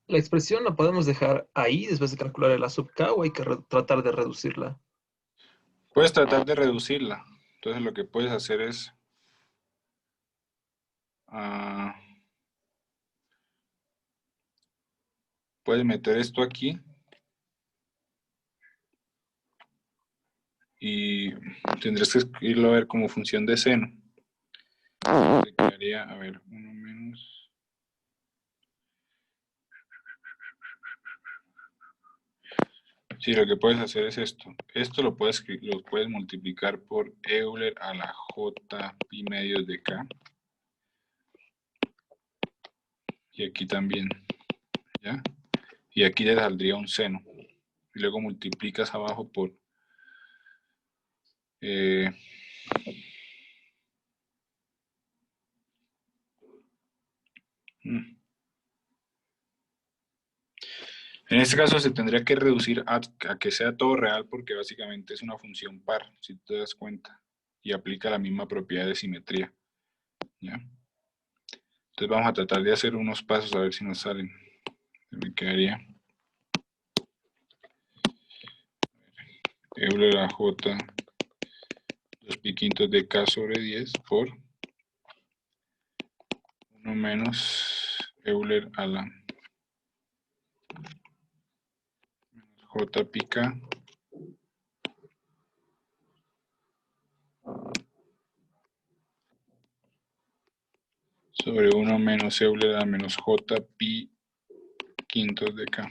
¿La expresión la podemos dejar ahí después de calcular la sub k o hay que tratar de reducirla? Puedes tratar de reducirla. Entonces lo que puedes hacer es puedes meter esto aquí y tendrás que escribirlo a ver como función de seno. Te quedaría, a ver, 1 menos. Sí, lo que puedes hacer es esto. Esto lo puedes multiplicar por Euler a la j pi medios de k. Y aquí también, ¿ya? Y aquí le saldría un seno. Y luego multiplicas abajo por en este caso se tendría que reducir a que sea todo real, porque básicamente es una función par, si te das cuenta, y aplica la misma propiedad de simetría. ¿Ya? Entonces vamos a tratar de hacer unos pasos a ver si nos salen. Me quedaría Euler a j 2pi quintos de k sobre 10 por 1 menos Euler a la j pi k sobre 1 menos Euler a la menos j pi quintos de k.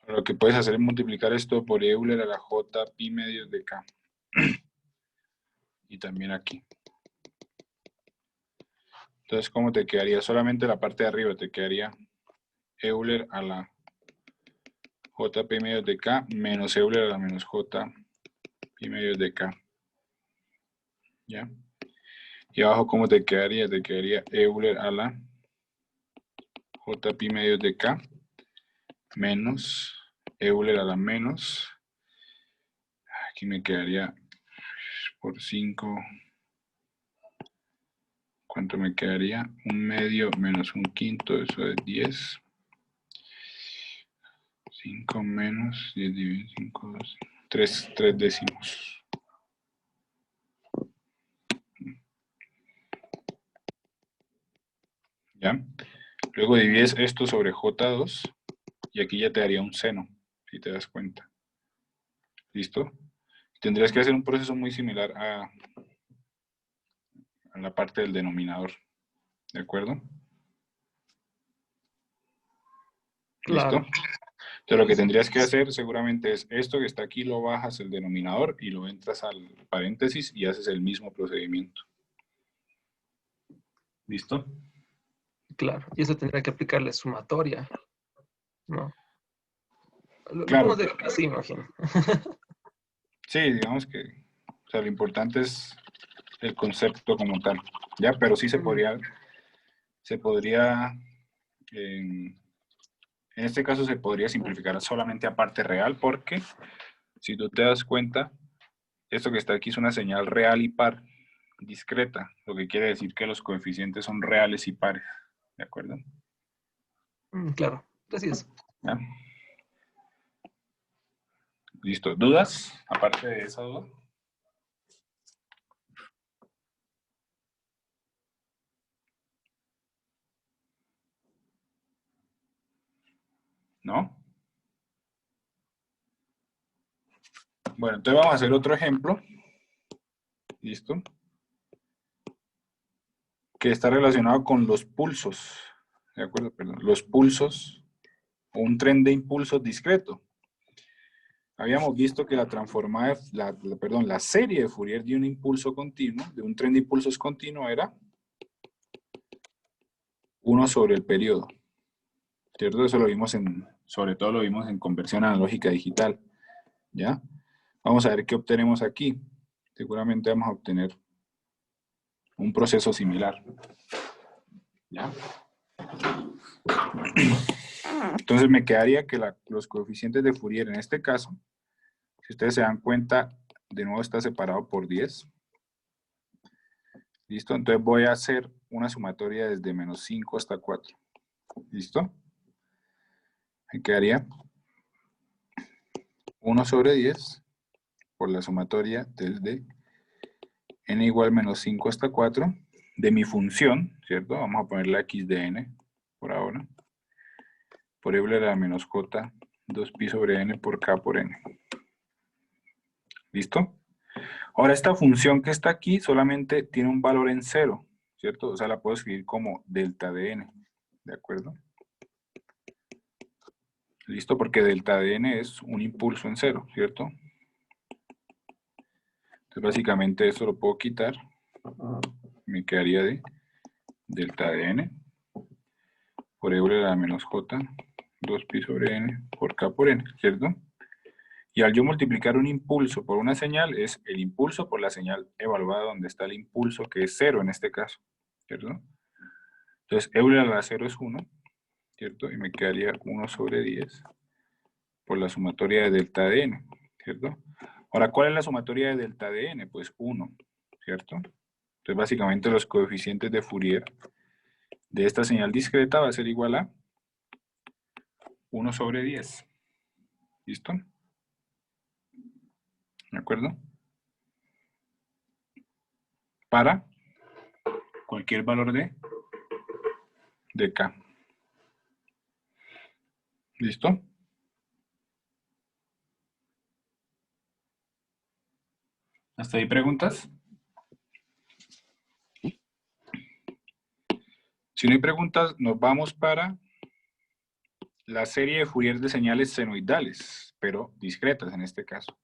Ahora lo que puedes hacer es multiplicar esto por Euler a la j pi medios de k. Y también aquí. Entonces, ¿cómo te quedaría? Solamente la parte de arriba te quedaría Euler a la j pi medios de k menos Euler a la menos j pi medios de k. ¿Ya? Y abajo, ¿cómo te quedaría? Te quedaría Euler a la j pi medios de k menos Euler a la menos. Aquí me quedaría por 5. ¿Cuánto me quedaría? 1/2 menos 1/5, eso es 10. 5 menos 10 dividido 5, 2, 3 décimos. ¿Ya? Luego divides esto sobre J2 y aquí ya te daría un seno, si te das cuenta. ¿Listo? Tendrías que hacer un proceso muy similar a la parte del denominador. ¿De acuerdo? Claro. ¿Listo? Entonces lo que tendrías que hacer seguramente es esto que está aquí, lo bajas el denominador y lo entras al paréntesis y haces el mismo procedimiento. ¿Listo? Claro. Y eso tendría que aplicarle sumatoria, ¿no? Lo Claro. podemos dejar así, imagino. Sí, digamos que, o sea, lo importante es el concepto como tal, ¿ya? Pero sí se podría, en este caso se podría simplificar solamente a parte real, porque si tú te das cuenta, esto que está aquí es una señal real y par discreta, lo que quiere decir que los coeficientes son reales y pares, ¿de acuerdo? Claro, así es. ¿Ya? ¿Listo? ¿Dudas? Aparte de esa duda. ¿No? Bueno, entonces vamos a hacer otro ejemplo. ¿Listo? Que está relacionado con los pulsos. ¿De acuerdo? Perdón. Los pulsos o un tren de impulsos discreto. Habíamos visto que la transformada, la serie de Fourier de un impulso continuo, de un tren de impulsos continuo era 1 sobre el periodo. ¿Cierto? Eso lo vimos sobre todo lo vimos en conversión analógica digital. ¿Ya? Vamos a ver qué obtenemos aquí. Seguramente vamos a obtener un proceso similar. ¿Ya? Entonces me quedaría que los coeficientes de Fourier en este caso, si ustedes se dan cuenta, de nuevo está separado por 10. ¿Listo? Entonces voy a hacer una sumatoria desde menos 5 hasta 4. ¿Listo? Me quedaría 1 sobre 10 por la sumatoria desde n igual menos 5 hasta 4 de mi función, ¿cierto? Vamos a ponerle x de n por ahora. Por Euler a la menos j 2pi sobre n por k por n. ¿Listo? Ahora esta función que está aquí solamente tiene un valor en 0, ¿cierto? O sea, la puedo escribir como delta de n, ¿de acuerdo? ¿Listo? Porque delta de n es un impulso en 0, ¿cierto? Entonces básicamente esto lo puedo quitar. Me quedaría de delta de n por Euler a la menos j 2pi sobre n por k por n, ¿cierto? Y al yo multiplicar un impulso por una señal, es el impulso por la señal evaluada donde está el impulso, que es 0 en este caso, ¿cierto? Entonces, Euler a la 0 es 1, ¿cierto? Y me quedaría 1 sobre 10 por la sumatoria de delta de n, ¿cierto? Ahora, ¿cuál es la sumatoria de delta de n? Pues 1, ¿cierto? Entonces, básicamente los coeficientes de Fourier de esta señal discreta va a ser igual a 1 sobre 10. ¿Listo? ¿De acuerdo? Para cualquier valor de k. ¿Listo? ¿Hasta ahí preguntas? Si no hay preguntas, nos vamos para la serie de Fourier de señales senoidales, pero discretas en este caso.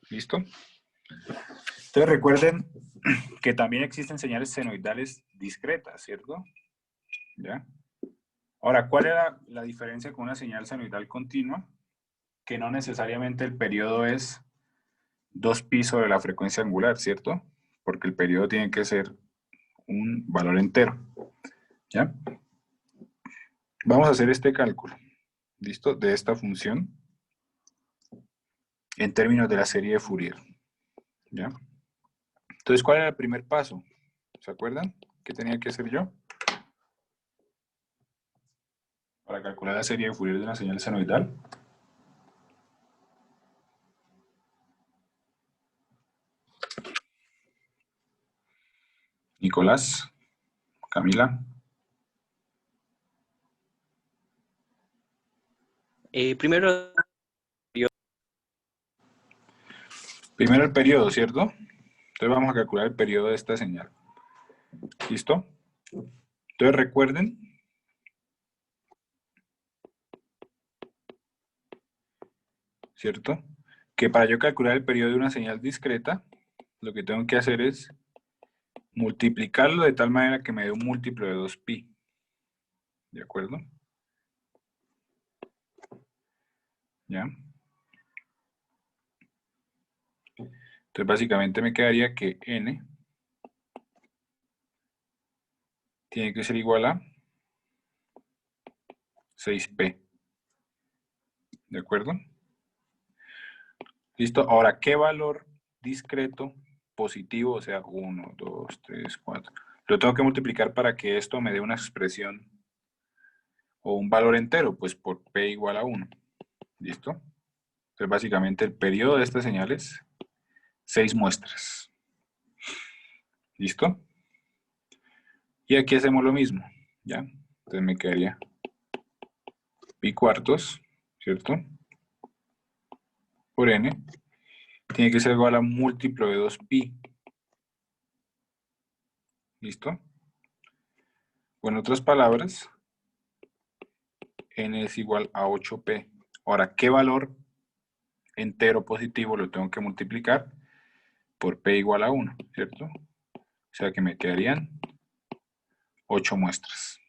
¿Listo? Entonces recuerden que también existen señales senoidales discretas, ¿cierto? ¿Ya? Ahora, ¿cuál era la diferencia con una señal senoidal continua? Que no necesariamente el periodo es 2pi sobre la frecuencia angular, ¿cierto? Porque el periodo tiene que ser un valor entero. ¿Ya? Vamos a hacer este cálculo, ¿listo? De esta función en términos de la serie de Fourier. ¿Ya? Entonces, ¿cuál era el primer paso? ¿Se acuerdan? ¿Qué tenía que hacer yo? Para calcular la serie de Fourier de una señal senoidal. Nicolás, Camila. Primero, Primero el periodo, ¿cierto? Entonces vamos a calcular el periodo de esta señal. ¿Listo? Entonces recuerden ¿cierto? Que para yo calcular el periodo de una señal discreta, lo que tengo que hacer es multiplicarlo de tal manera que me dé un múltiplo de 2pi. ¿De acuerdo? ¿Ya? Entonces básicamente me quedaría que n tiene que ser igual a 6p. ¿De acuerdo? ¿Listo? Ahora, ¿qué valor discreto positivo, o sea, 1, 2, 3, 4? Lo tengo que multiplicar para que esto me dé una expresión o un valor entero, pues por p igual a 1. ¿Listo? Entonces, básicamente el periodo de estas señales, 6 muestras. ¿Listo? Y aquí hacemos lo mismo, ¿ya? Entonces me quedaría pi cuartos, ¿cierto? Por n. Tiene que ser igual a un múltiplo de 2pi. ¿Listo? O en otras palabras, n es igual a 8p. Ahora, ¿qué valor entero positivo lo tengo que multiplicar por P igual a 1, ¿cierto? O sea que me quedarían 8 muestras.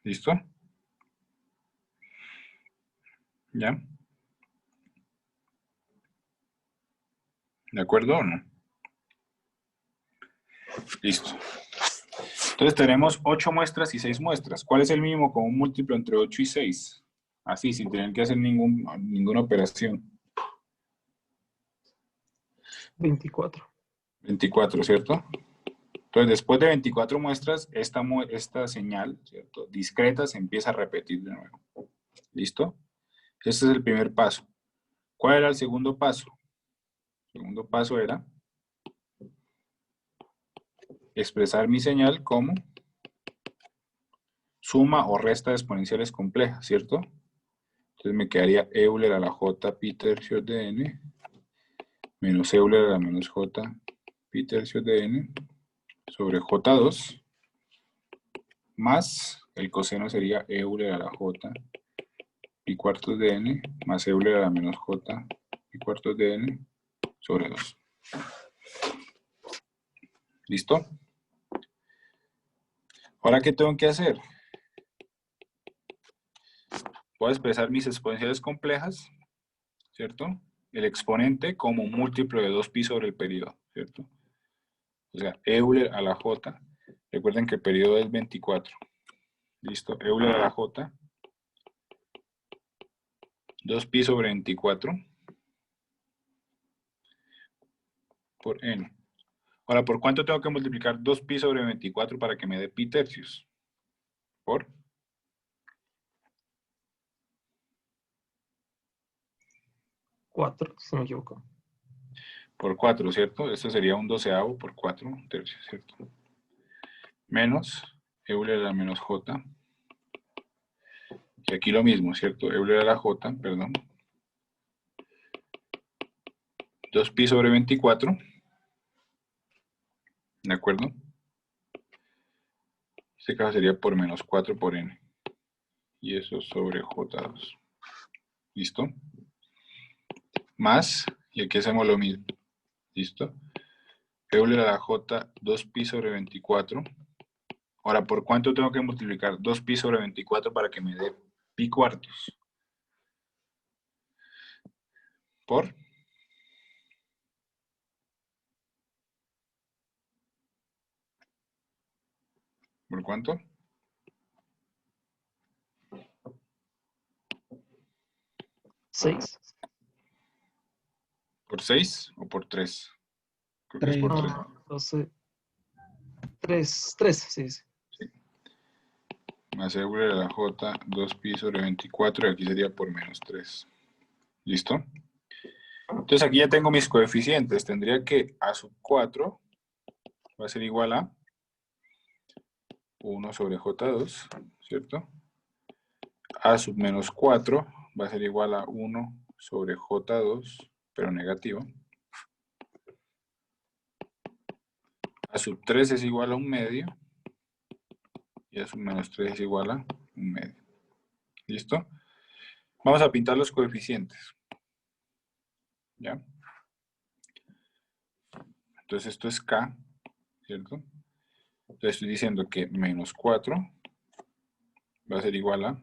¿Listo? ¿Ya? ¿De acuerdo o no? Listo. Entonces tenemos 8 muestras y 6 muestras. ¿Cuál es el mínimo común múltiplo entre 8 y 6? Así, sin tener que hacer ninguna operación. 24. 24, ¿cierto? Entonces, después de 24 muestras, esta señal, ¿cierto?, discreta se empieza a repetir de nuevo. ¿Listo? Este es el primer paso. ¿Cuál era el segundo paso? El segundo paso era expresar mi señal como suma o resta de exponenciales complejas, ¿cierto? Entonces me quedaría Euler a la J pi tercios de n menos Euler a la menos J pi tercios de n sobre J2 más el coseno sería Euler a la J pi cuartos de n más Euler a la menos J pi cuartos de n sobre 2. ¿Listo? Ahora, ¿qué tengo que hacer? Voy a expresar mis exponenciales complejas, ¿cierto? El exponente como múltiplo de 2pi sobre el periodo, ¿cierto? O sea, Euler a la J. Recuerden que el periodo es 24. ¿Listo? Euler a la J. 2pi sobre 24 por n. Ahora, ¿por cuánto tengo que multiplicar 2pi sobre 24 para que me dé pi tercios? Por 4, si no me equivoco. por 4, ¿cierto? Esto sería un doceavo por 4 tercios, ¿cierto? Menos Euler a la menos J. Y aquí lo mismo, ¿cierto? Euler a la J, perdón. 2pi sobre 24. ¿De acuerdo? Este caso sería por menos 4 por n. Y eso sobre J2. ¿Listo? Más, y aquí hacemos lo mismo. ¿Listo? Euler a la J, 2pi sobre 24. Ahora, ¿por cuánto tengo que multiplicar 2pi sobre 24 para que me dé pi cuartos? ¿Por? ¿Por cuánto? ¿6? ¿Por 6 o por 3? Creo que es por 3. 12. 3, sí, sí. Más Euler a la J, 2pi sobre 24, y aquí sería por menos 3. ¿Listo? Entonces aquí ya tengo mis coeficientes. Tendría que A sub 4 va a ser igual a 1 sobre J2, ¿cierto? A sub menos 4 va a ser igual a 1 sobre J2, pero negativo. A sub 3 es igual a 1 medio. Y A sub menos 3 es igual a 1 medio. ¿Listo? Vamos a pintar los coeficientes. ¿Ya? Entonces esto es K, ¿cierto? Entonces estoy diciendo que menos 4 va a ser igual a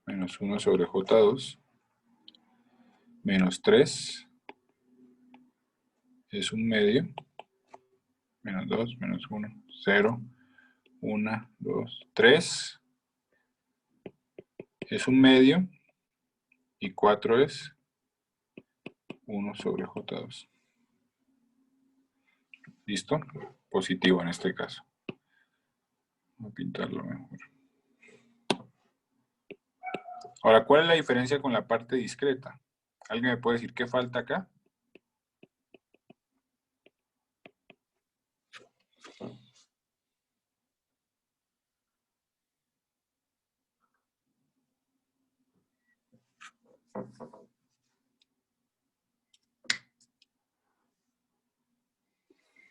menos 1 sobre J2, menos 3 es 1 medio, menos 2, menos 1, 0, 1, 2, 3 es 1 medio y 4 es 1 sobre J2. ¿Listo? Positivo en este caso. Voy a pintarlo mejor. Ahora, ¿cuál es la diferencia con la parte discreta? ¿Alguien me puede decir qué falta acá?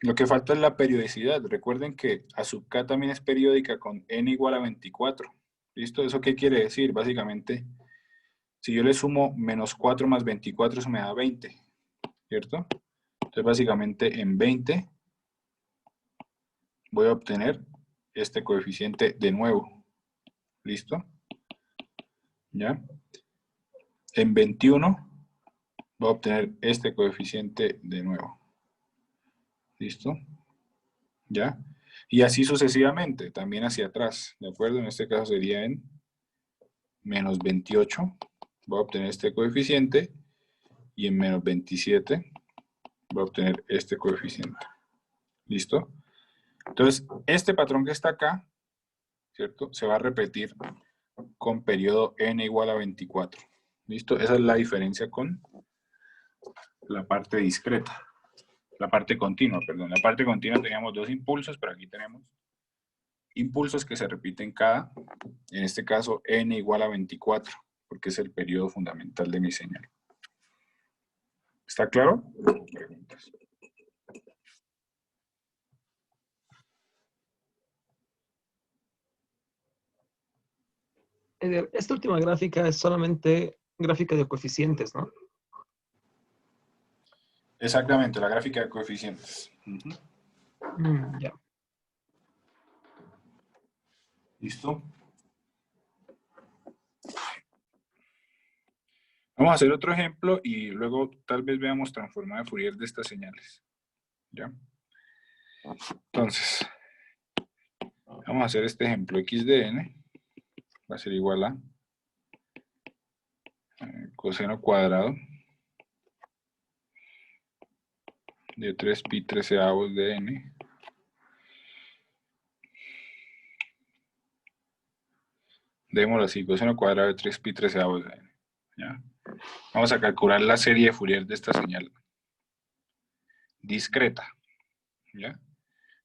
Lo que falta es la periodicidad. Recuerden que A sub K también es periódica con n igual a 24. ¿Listo? ¿Eso qué quiere decir? Básicamente, Si yo le sumo menos 4 más 24, eso me da 20, ¿cierto? Entonces, básicamente, en 20 voy a obtener este coeficiente de nuevo. ¿Listo? ¿Ya? En 21 voy a obtener este coeficiente de nuevo. ¿Listo? ¿Ya? Y así sucesivamente, también hacia atrás, ¿de acuerdo? En este caso sería en menos 28, voy a obtener este coeficiente, y en menos 27 voy a obtener este coeficiente. ¿Listo? Entonces, este patrón que está acá, ¿cierto? Se va a repetir con periodo n igual a 24. ¿Listo? Esa es la diferencia con la parte discreta. La parte continua, perdón. La parte continua teníamos dos impulsos, pero aquí tenemos impulsos que se repiten cada, en este caso, n igual a 24, porque es el periodo fundamental de mi señal. ¿Está claro? Preguntas. Esta última gráfica es solamente gráfica de coeficientes, ¿no? Exactamente, la gráfica de coeficientes. Ya. ¿Listo? Vamos a hacer otro ejemplo y luego tal vez veamos transformada de Fourier de estas señales. ¿Ya? Entonces, vamos a hacer este ejemplo. X de n va a ser igual a coseno cuadrado de 3pi treceavos de n démoslo así, coseno cuadrado de 3pi treceavos de n. ¿Ya? Vamos a calcular la serie de Fourier de esta señal discreta. ¿Ya?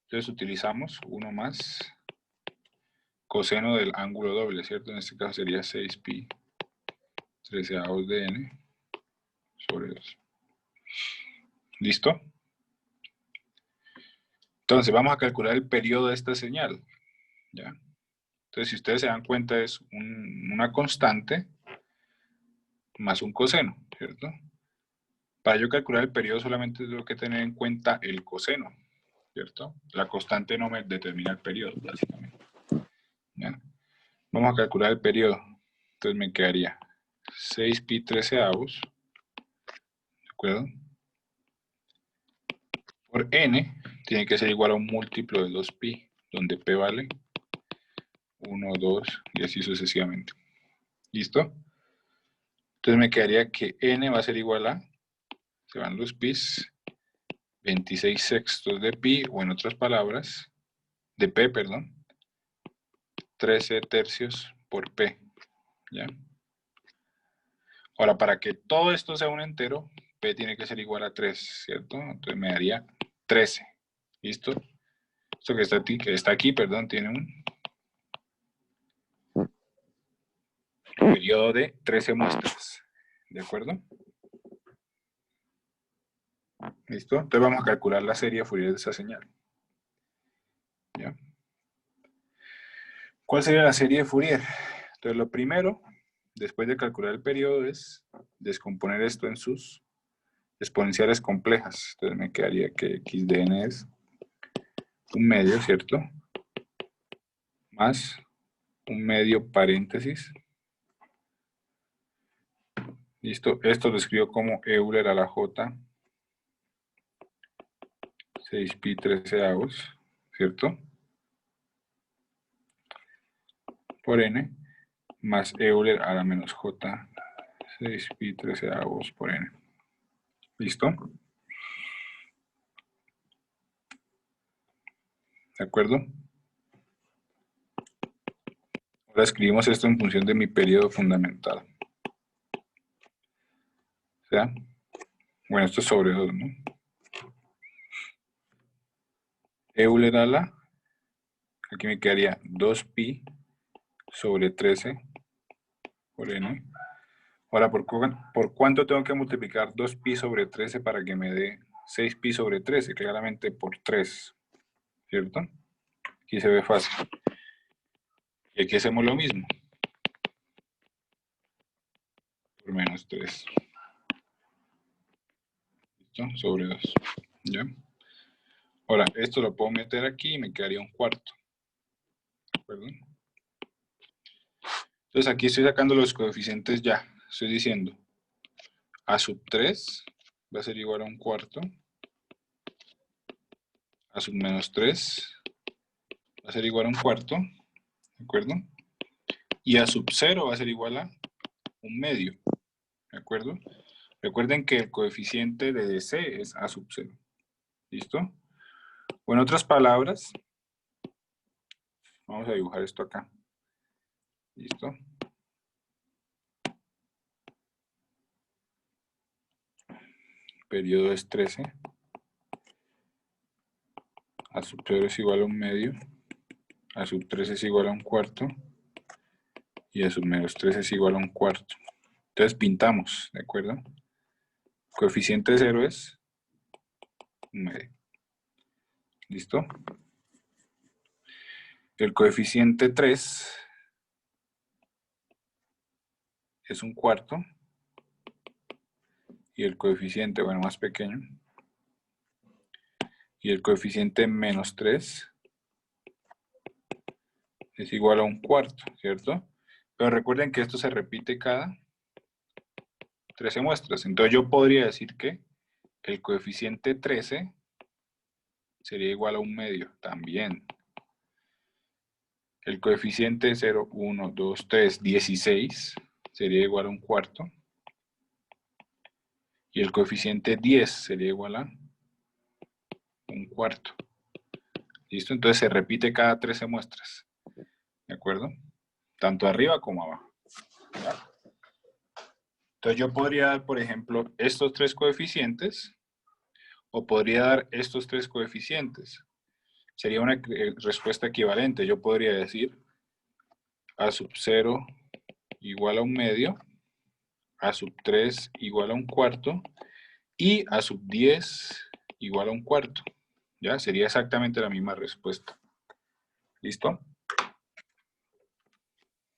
Entonces utilizamos 1 más coseno del ángulo doble, ¿cierto? En este caso sería 6pi treceavos de n sobre 2. ¿Listo? Entonces vamos a calcular el periodo de esta señal. ¿Ya? Entonces, si ustedes se dan cuenta, es una constante más un coseno, ¿cierto? Para yo calcular el periodo solamente tengo que tener en cuenta el coseno, ¿cierto? La constante no me determina el periodo, básicamente. ¿Ya? Vamos a calcular el periodo. Entonces me quedaría 6pi treceavos, ¿de acuerdo? Por n tiene que ser igual a un múltiplo de 2pi, donde p vale 1, 2 y así sucesivamente. ¿Listo? Entonces me quedaría que n va a ser igual a, se van los pis, 26 sextos de pi, o en otras palabras, de p, perdón, 13 tercios por p. ¿Ya? Ahora, para que todo esto sea un entero, p tiene que ser igual a 3, ¿cierto? Entonces me daría 13. ¿Listo? Esto que está aquí, perdón, tiene un periodo de 13 muestras. ¿De acuerdo? ¿Listo? Entonces vamos a calcular la serie de Fourier de esa señal. ¿Ya? ¿Cuál sería la serie de Fourier? Entonces lo primero, después de calcular el periodo, es descomponer esto en sus exponenciales complejas. Entonces me quedaría que x de n es un medio, ¿cierto? Más un medio paréntesis. ¿Listo? Esto lo escribo como Euler a la j 6pi treceavos, ¿cierto? Por n, más Euler a la menos j 6pi treceavos por n. ¿Listo? ¿De acuerdo? Ahora escribimos esto en función de mi periodo fundamental. O sea, bueno, esto es sobre 2, ¿no? Euler a la, aquí me quedaría 2pi sobre 13 por n. Ahora, ¿por cuánto tengo que multiplicar 2pi sobre 13 para que me dé 6pi sobre 13? Claramente por 3, ¿cierto? Aquí se ve fácil. Y aquí hacemos lo mismo. por menos 3. ¿Listo? Sobre 2. ¿Ya? Ahora, esto lo puedo meter aquí y me quedaría un cuarto. ¿De acuerdo? Entonces aquí estoy sacando los coeficientes ya. Estoy diciendo a sub 3 va a ser igual a un cuarto. A sub menos 3 va a ser igual a un cuarto. ¿De acuerdo? Y a sub 0 va a ser igual a un medio. ¿De acuerdo? Recuerden que el coeficiente de DC es a sub 0. ¿Listo? O en otras palabras, vamos a dibujar esto acá. ¿Listo? Periodo es 13. A sub 0 es igual a un medio. A sub 3 es igual a un cuarto. Y a sub menos 3 es igual a un cuarto. Entonces pintamos, ¿de acuerdo? Coeficiente de 0 es un medio. ¿Listo? El coeficiente 3 es un cuarto. Y el coeficiente, bueno, más pequeño. Y el coeficiente menos 3 es igual a un cuarto, ¿cierto? Pero recuerden que esto se repite cada 13 muestras. Entonces yo podría decir que el coeficiente 13 sería igual a un medio también. El coeficiente 0, 1, 2, 3, 16 sería igual a un cuarto. Y el coeficiente 10 sería igual a un cuarto. ¿Listo? Entonces se repite cada 13 muestras. ¿De acuerdo? Tanto arriba como abajo. ¿Ya? Entonces yo podría dar, por ejemplo, estos tres coeficientes, o podría dar estos tres coeficientes. Sería una respuesta equivalente. Yo podría decir a sub 0 igual a un medio, a sub 3 igual a un cuarto, y a sub 10 igual a un cuarto. ¿Ya? Sería exactamente la misma respuesta. ¿Listo?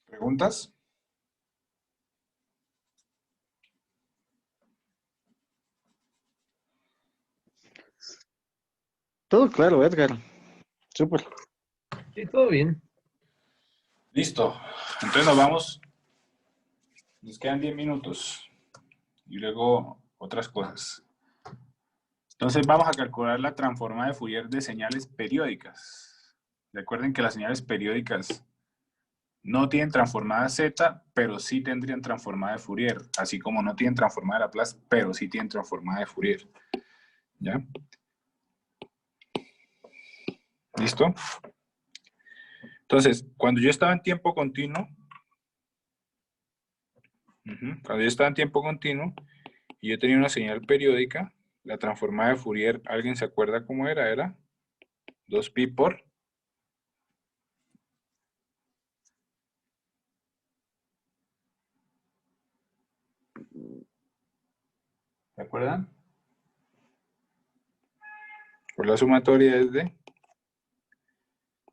¿Preguntas? Todo claro, Edgar. Súper. Sí, todo bien. Listo. Entonces nos vamos. Nos quedan 10 minutos. Y luego otras cosas. Entonces vamos a calcular la transformada de Fourier de señales periódicas. Recuerden que las señales periódicas no tienen transformada Z, pero sí tendrían transformada de Fourier. Así como no tienen transformada de Laplace, pero sí tienen transformada de Fourier. ¿Ya? ¿Listo? Entonces, cuando yo estaba en tiempo continuo, y yo tenía una señal periódica, la transformada de Fourier, ¿alguien se acuerda cómo era? Era 2pi por... ¿Se acuerdan? Por la sumatoria es de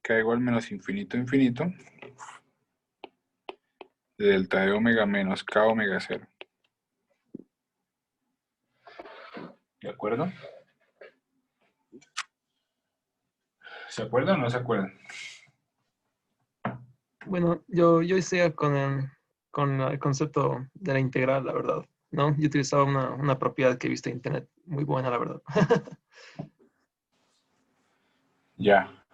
k igual menos infinito infinito de delta de omega menos k omega 0. ¿De acuerdo? ¿Se acuerdan o no se acuerdan? Bueno, yo hice con el concepto de la integral, la verdad, ¿no? Yo utilizaba una propiedad que he visto en internet muy buena, la verdad. Ya.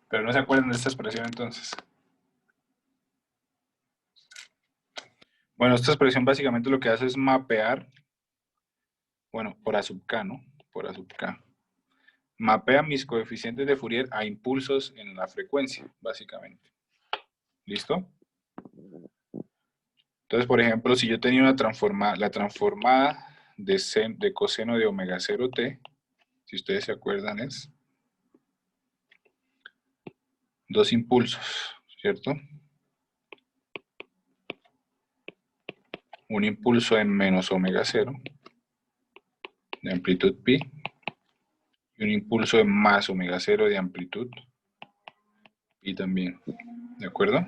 Pero no se acuerdan de esta expresión entonces. Bueno, esta expresión básicamente lo que hace es mapear, bueno, por A sub k, ¿no? Por A sub k. Mapea mis coeficientes de Fourier a impulsos en la frecuencia, básicamente. ¿Listo? Entonces, por ejemplo, si yo tenía la transformada de coseno de omega 0t, si ustedes se acuerdan, es dos impulsos, ¿cierto? Un impulso en menos omega 0, de amplitud pi, y un impulso en más omega 0 de amplitud pi también, ¿de acuerdo?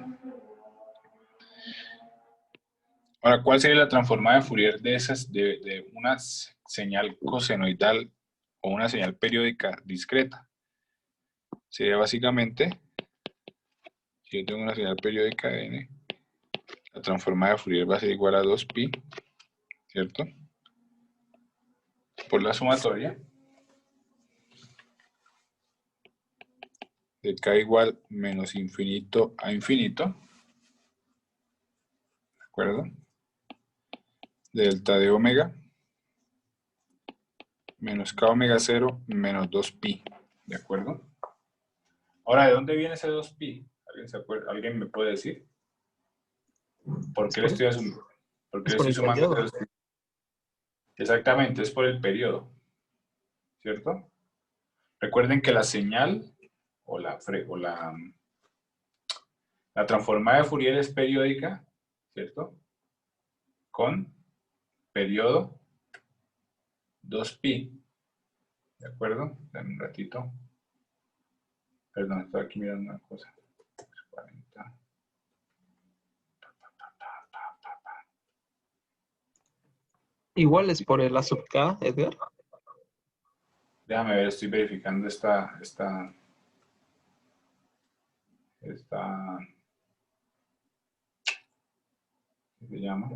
Ahora, ¿cuál sería la transformada de Fourier de una señal cosenoidal o una señal periódica discreta? Sería básicamente, si yo tengo una señal periódica de n, la transformada de Fourier va a ser igual a 2pi, ¿cierto? Por la sumatoria de k igual menos infinito a infinito, ¿de acuerdo? Delta de omega menos k omega 0 menos 2pi, ¿de acuerdo? Ahora, ¿de dónde viene ese 2pi? ¿Alguien se acuerda? ¿Alguien me puede decir? ¿Por qué le estoy sumando? ¿Por qué le por estoy el sumando periodo. 2pi? Exactamente, es por el periodo, ¿cierto? Recuerden que la señal o la transformada de Fourier es periódica, ¿cierto? Con periodo 2pi, ¿de acuerdo? Dame un ratito. Perdón, estoy aquí mirando una cosa. 40. Igual es por el A sub K, Edgar. Déjame ver, estoy verificando esta ¿qué se llama?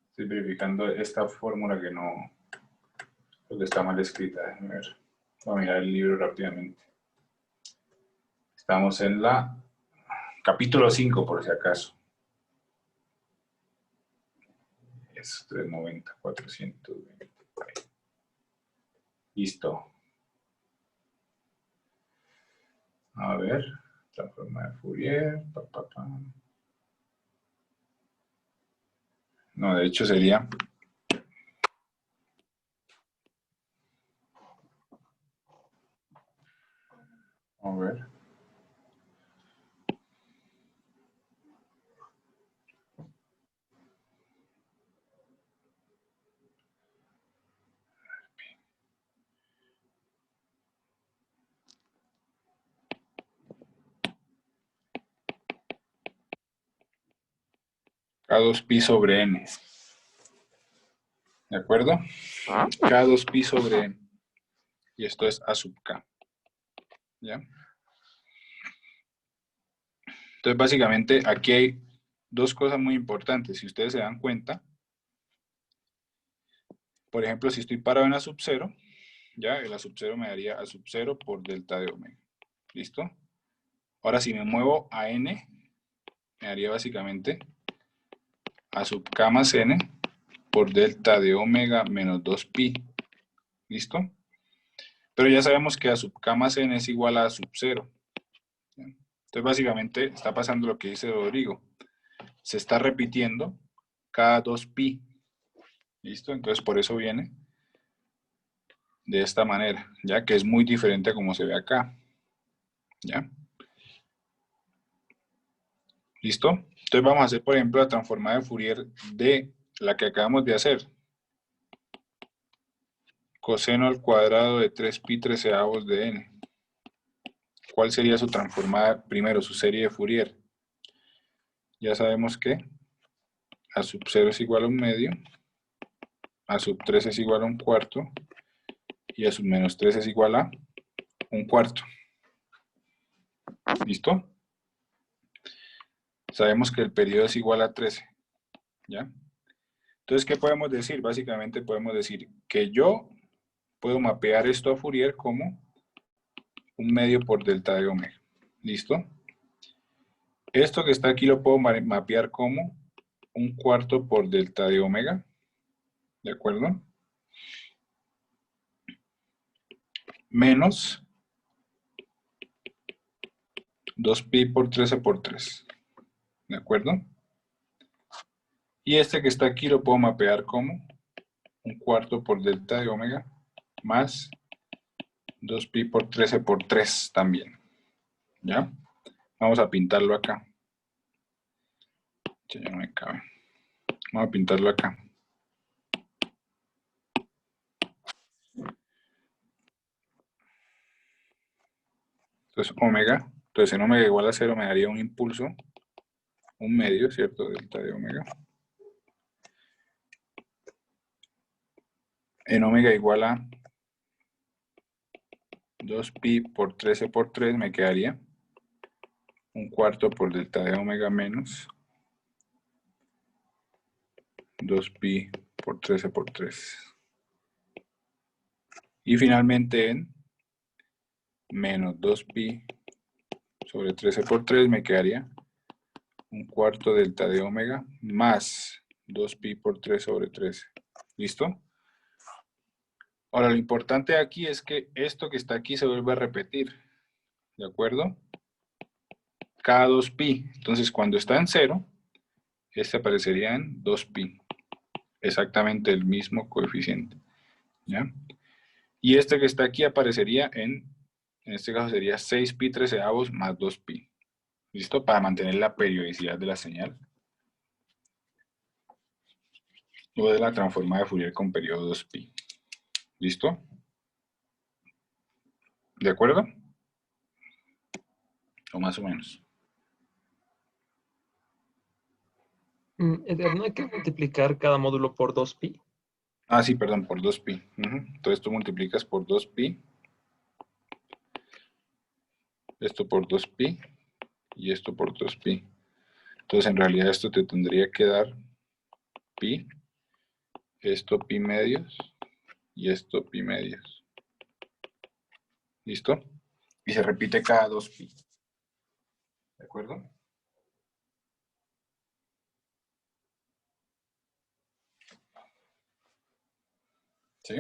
Estoy verificando esta fórmula que no, porque está mal escrita. Déjame ver. Voy a mirar el libro rápidamente. Estamos en la capítulo 5, por si acaso. Es 390, 420. Listo. A ver, transformada de Fourier. No, de hecho sería... A ver. K2pi sobre n. ¿De acuerdo? K2pi sobre n. Y esto es A sub K. ¿Ya? Entonces, básicamente, aquí hay dos cosas muy importantes. Si ustedes se dan cuenta, por ejemplo, si estoy parado en A sub 0, ya, el A sub 0 me daría A sub 0 por delta de omega. ¿Listo? Ahora, si me muevo a n, me daría básicamente A sub K más n por delta de omega menos 2pi. ¿Listo? Pero ya sabemos que A sub K más n es igual a sub 0. ¿Ya? Entonces, básicamente, está pasando lo que dice Rodrigo. Se está repitiendo cada 2pi. ¿Listo? Entonces, por eso viene de esta manera, ya que es muy diferente a como se ve acá. ¿Ya? ¿Listo? Entonces vamos a hacer, por ejemplo, la transformada de Fourier de la que acabamos de hacer. Coseno al cuadrado de 3pi treceavos de n. ¿Cuál sería su transformada? Primero, su serie de Fourier. Ya sabemos que A sub 0 es igual a 1/2, A sub 3 es igual a 1/4 y A sub menos 3 es igual a 1/4. ¿Listo? Sabemos que el periodo es igual a 13. ¿Ya? Entonces, ¿qué podemos decir? Básicamente podemos decir que yo puedo mapear esto a Fourier como 1/2 por delta de omega. ¿Listo? Esto que está aquí lo puedo mapear como 1/4 por delta de omega. ¿De acuerdo? Menos 2pi por 13 por 3. ¿De acuerdo? Y este que está aquí lo puedo mapear como 1/4 por delta de omega más 2pi por 13 por 3 también. ¿Ya? Vamos a pintarlo acá. Ya no me cabe. Vamos a pintarlo acá. Entonces, omega. Entonces, en omega igual a 0 me daría un impulso, 1/2, ¿cierto? Delta de omega. en omega igual a 2pi por 13 por 3 me quedaría 1/4 por delta de omega menos 2pi por 13 por 3. Y finalmente en menos 2pi sobre 13 por 3 me quedaría 1/4 delta de omega más 2pi por 3 sobre 13. ¿Listo? Ahora, lo importante aquí es que esto que está aquí se vuelve a repetir. ¿De acuerdo? Cada 2pi. Entonces, cuando está en 0, este aparecería en 2pi. Exactamente el mismo coeficiente. ¿Ya? Y este que está aquí aparecería en este caso sería 6pi treceavos más 2pi. ¿Listo? Para mantener la periodicidad de la señal. O de la transformada de Fourier con periodo 2pi. ¿Listo? ¿De acuerdo? O más o menos. Edgar, ¿no hay que multiplicar cada módulo por 2pi? Ah, sí, perdón, por 2pi. Entonces tú multiplicas por 2pi. Esto por 2pi. Y esto por 2pi. Entonces en realidad esto te tendría que dar pi. Esto pi medios. Y esto pi medios. ¿Listo? Y se repite cada 2pi. ¿De acuerdo? ¿Sí?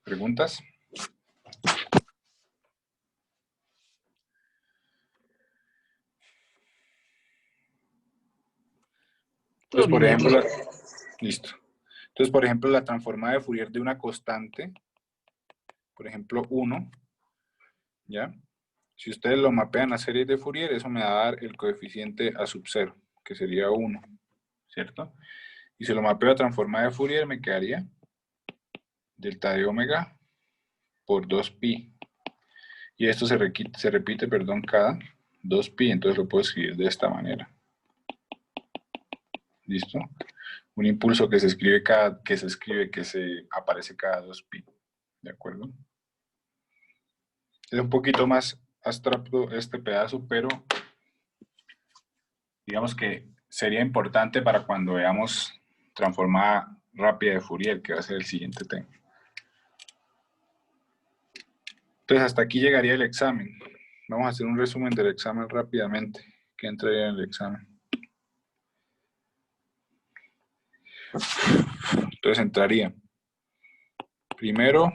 ¿Preguntas? Todo Entonces, por lineal. ejemplo, listo. Entonces, por ejemplo, la transformada de Fourier de una constante, por ejemplo, 1, ¿ya? Si ustedes lo mapean a series de Fourier, eso me va a dar el coeficiente a sub 0, que sería 1, ¿cierto? Y si lo mapeo a transformada de Fourier, me quedaría delta de omega por 2pi. Y esto se repite, cada 2pi, entonces lo puedo escribir de esta manera. ¿Listo? Un impulso que aparece cada 2pi. ¿De acuerdo? Es un poquito más abstracto este pedazo, pero digamos que sería importante para cuando veamos transformada rápida de Fourier, que va a ser el siguiente tema. Entonces, hasta aquí llegaría el examen. Vamos a hacer un resumen del examen rápidamente. ¿Qué entraría en el examen? Entonces, entraría primero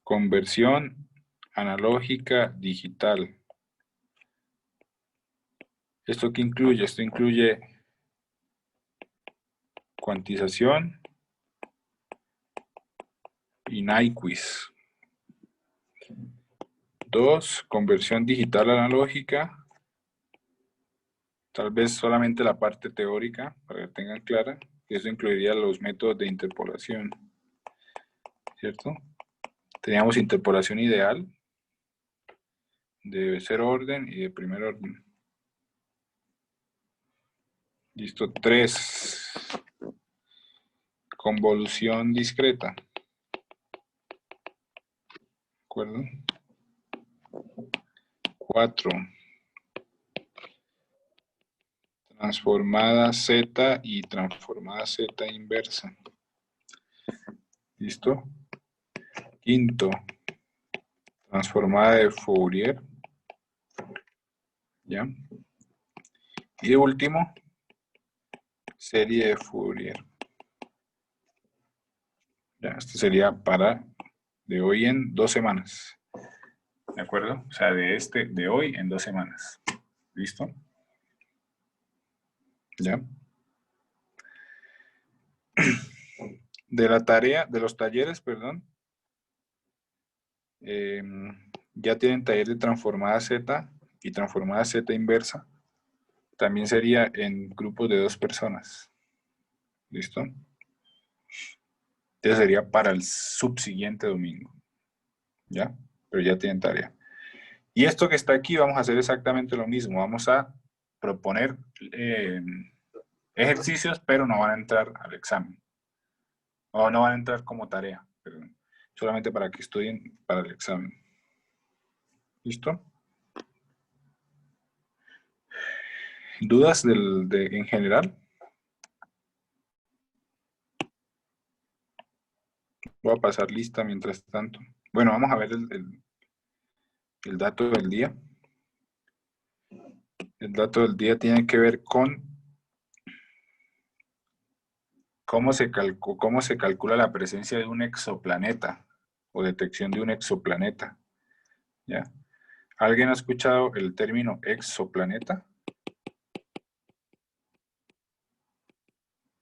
conversión analógica digital. ¿Esto qué incluye? Esto incluye cuantización y Nyquist. 2, conversión digital analógica. Tal vez solamente la parte teórica, para que tengan clara. Eso incluiría los métodos de interpolación. ¿Cierto? Teníamos interpolación ideal, de 0 orden y de primer orden. Listo. 3. Convolución discreta. ¿De acuerdo? 4. Transformada Z y transformada Z inversa. ¿Listo? 5. Transformada de Fourier. ¿Ya? Y de último, serie de Fourier. Ya, esto sería para de hoy en 2 semanas. ¿De acuerdo? O sea, de hoy en 2 semanas. ¿Listo? ¿Ya? De la tarea, de los talleres, perdón. Ya tienen taller de transformada Z y transformada Z inversa. También sería en grupos de 2 personas. ¿Listo? Entonces sería para el subsiguiente domingo. ¿Ya? Pero ya tienen tarea. Y esto que está aquí vamos a hacer exactamente lo mismo. Vamos a proponer ejercicios, pero no van a entrar al examen. O no van a entrar como tarea, perdón. Solamente para que estudien para el examen. ¿Listo? ¿Dudas en general? Voy a pasar lista mientras tanto. Bueno, vamos a ver el dato del día. El dato del día tiene que ver con cómo se calcula la presencia de un exoplaneta o detección de un exoplaneta. ¿Ya? ¿Alguien ha escuchado el término exoplaneta?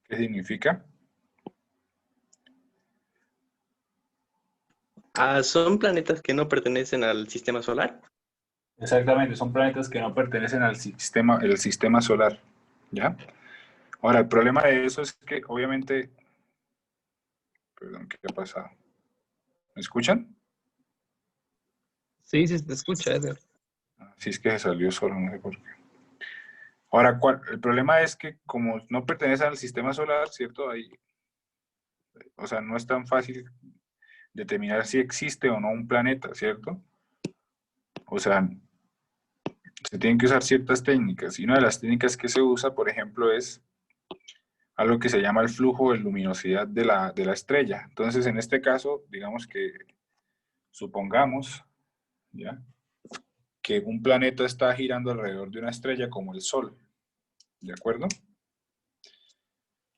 ¿Qué significa? ¿Son planetas que no pertenecen al sistema solar? Exactamente, son planetas que no pertenecen al sistema solar. ¿Ya? Ahora, el problema de eso es que, obviamente, perdón, ¿qué ha pasado? ¿Me escuchan? Sí, sí, se te escucha, Edgar. Si es que se salió solo, no sé por qué. Ahora, el problema es que como no pertenecen al sistema solar, ¿cierto? O sea, no es tan fácil determinar si existe o no un planeta, ¿cierto? O sea, se tienen que usar ciertas técnicas. Y una de las técnicas que se usa, por ejemplo, es algo que se llama el flujo de luminosidad de la estrella. Entonces, en este caso, digamos que supongamos, ¿ya?, que un planeta está girando alrededor de una estrella como el Sol. ¿De acuerdo?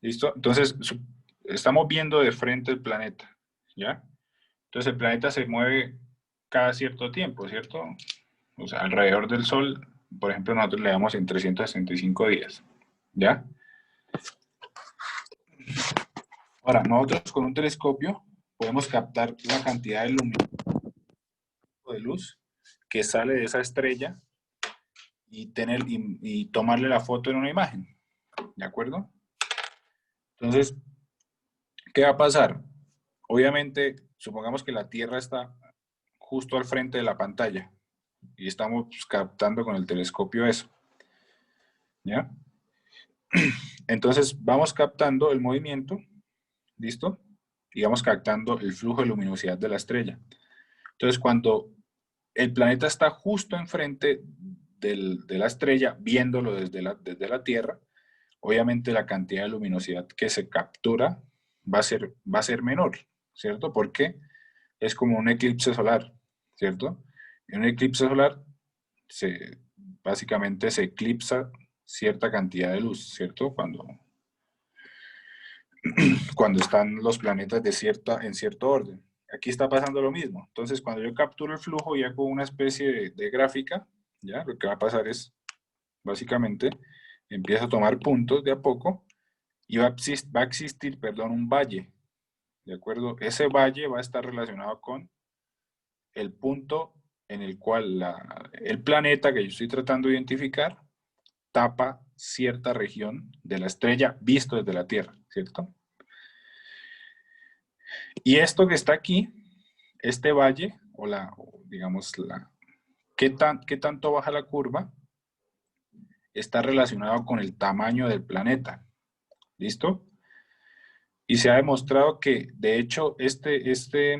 ¿Listo? Entonces, estamos viendo de frente el planeta, ¿ya? Entonces, el planeta se mueve cada cierto tiempo, ¿cierto? O sea, alrededor del Sol, por ejemplo, nosotros le damos en 365 días, ¿ya? Ahora, nosotros con un telescopio podemos captar la cantidad de luz que sale de esa estrella y tomarle la foto en una imagen, ¿de acuerdo? Entonces, ¿qué va a pasar? Obviamente, supongamos que la Tierra está justo al frente de la pantalla y estamos captando con el telescopio eso, ¿ya? Entonces, vamos captando el movimiento, ¿listo? Y vamos captando el flujo de luminosidad de la estrella. Entonces, cuando el planeta está justo enfrente de la estrella, viéndolo desde la Tierra, obviamente la cantidad de luminosidad que se captura va a ser menor, ¿cierto? Porque es como un eclipse solar, ¿cierto? En un eclipse solar básicamente se eclipsa cierta cantidad de luz, ¿cierto? Cuando están los planetas en cierto orden. Aquí está pasando lo mismo. Entonces, cuando yo capturo el flujo y hago una especie de gráfica, ¿ya? Lo que va a pasar es, básicamente, empiezo a tomar puntos de a poco y va a existir, perdón, un valle, ¿de acuerdo? Ese valle va a estar relacionado con el punto en el cual el planeta que yo estoy tratando de identificar tapa cierta región de la estrella visto desde la Tierra, ¿cierto? Y esto que está aquí, este valle, digamos, ¿qué tanto baja la curva? Está relacionado con el tamaño del planeta, ¿listo? Y se ha demostrado que, de hecho, este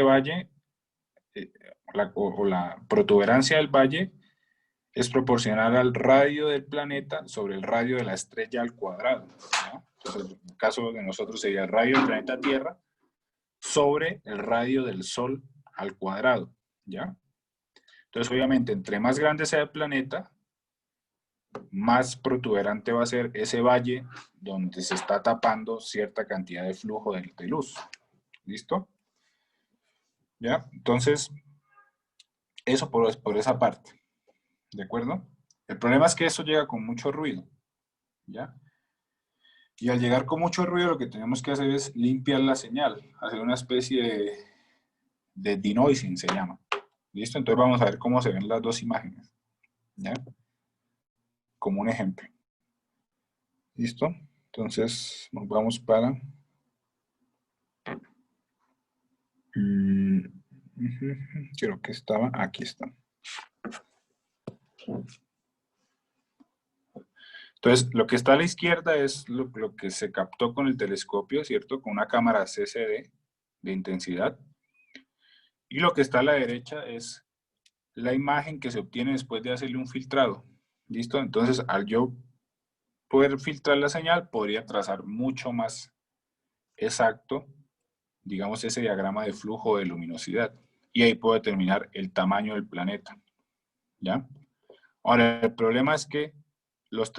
valle, la protuberancia del valle, es proporcional al radio del planeta sobre el radio de la estrella al cuadrado, ¿no? Entonces, en el caso de nosotros sería el radio del planeta Tierra sobre el radio del Sol al cuadrado, ¿ya? Entonces, obviamente, entre más grande sea el planeta, más protuberante va a ser ese valle donde se está tapando cierta cantidad de flujo de luz. ¿Listo? ¿Ya? Entonces, eso por esa parte. ¿De acuerdo? El problema es que eso llega con mucho ruido. ¿Ya? Y al llegar con mucho ruido, lo que tenemos que hacer es limpiar la señal, hacer una especie de denoising, se llama. ¿Listo? Entonces vamos a ver cómo se ven las dos imágenes. ¿Ya? Como un ejemplo. ¿Listo? Entonces nos vamos para... creo que estaba... Aquí está. Entonces, lo que está a la izquierda es lo que se captó con el telescopio, ¿cierto? Con una cámara CCD de intensidad. Y lo que está a la derecha es la imagen que se obtiene después de hacerle un filtrado. ¿Listo? Entonces, al yo poder filtrar la señal, podría trazar mucho más exacto, digamos, ese diagrama de flujo de luminosidad. Y ahí puedo determinar el tamaño del planeta. ¿Ya? Ahora, el problema es que los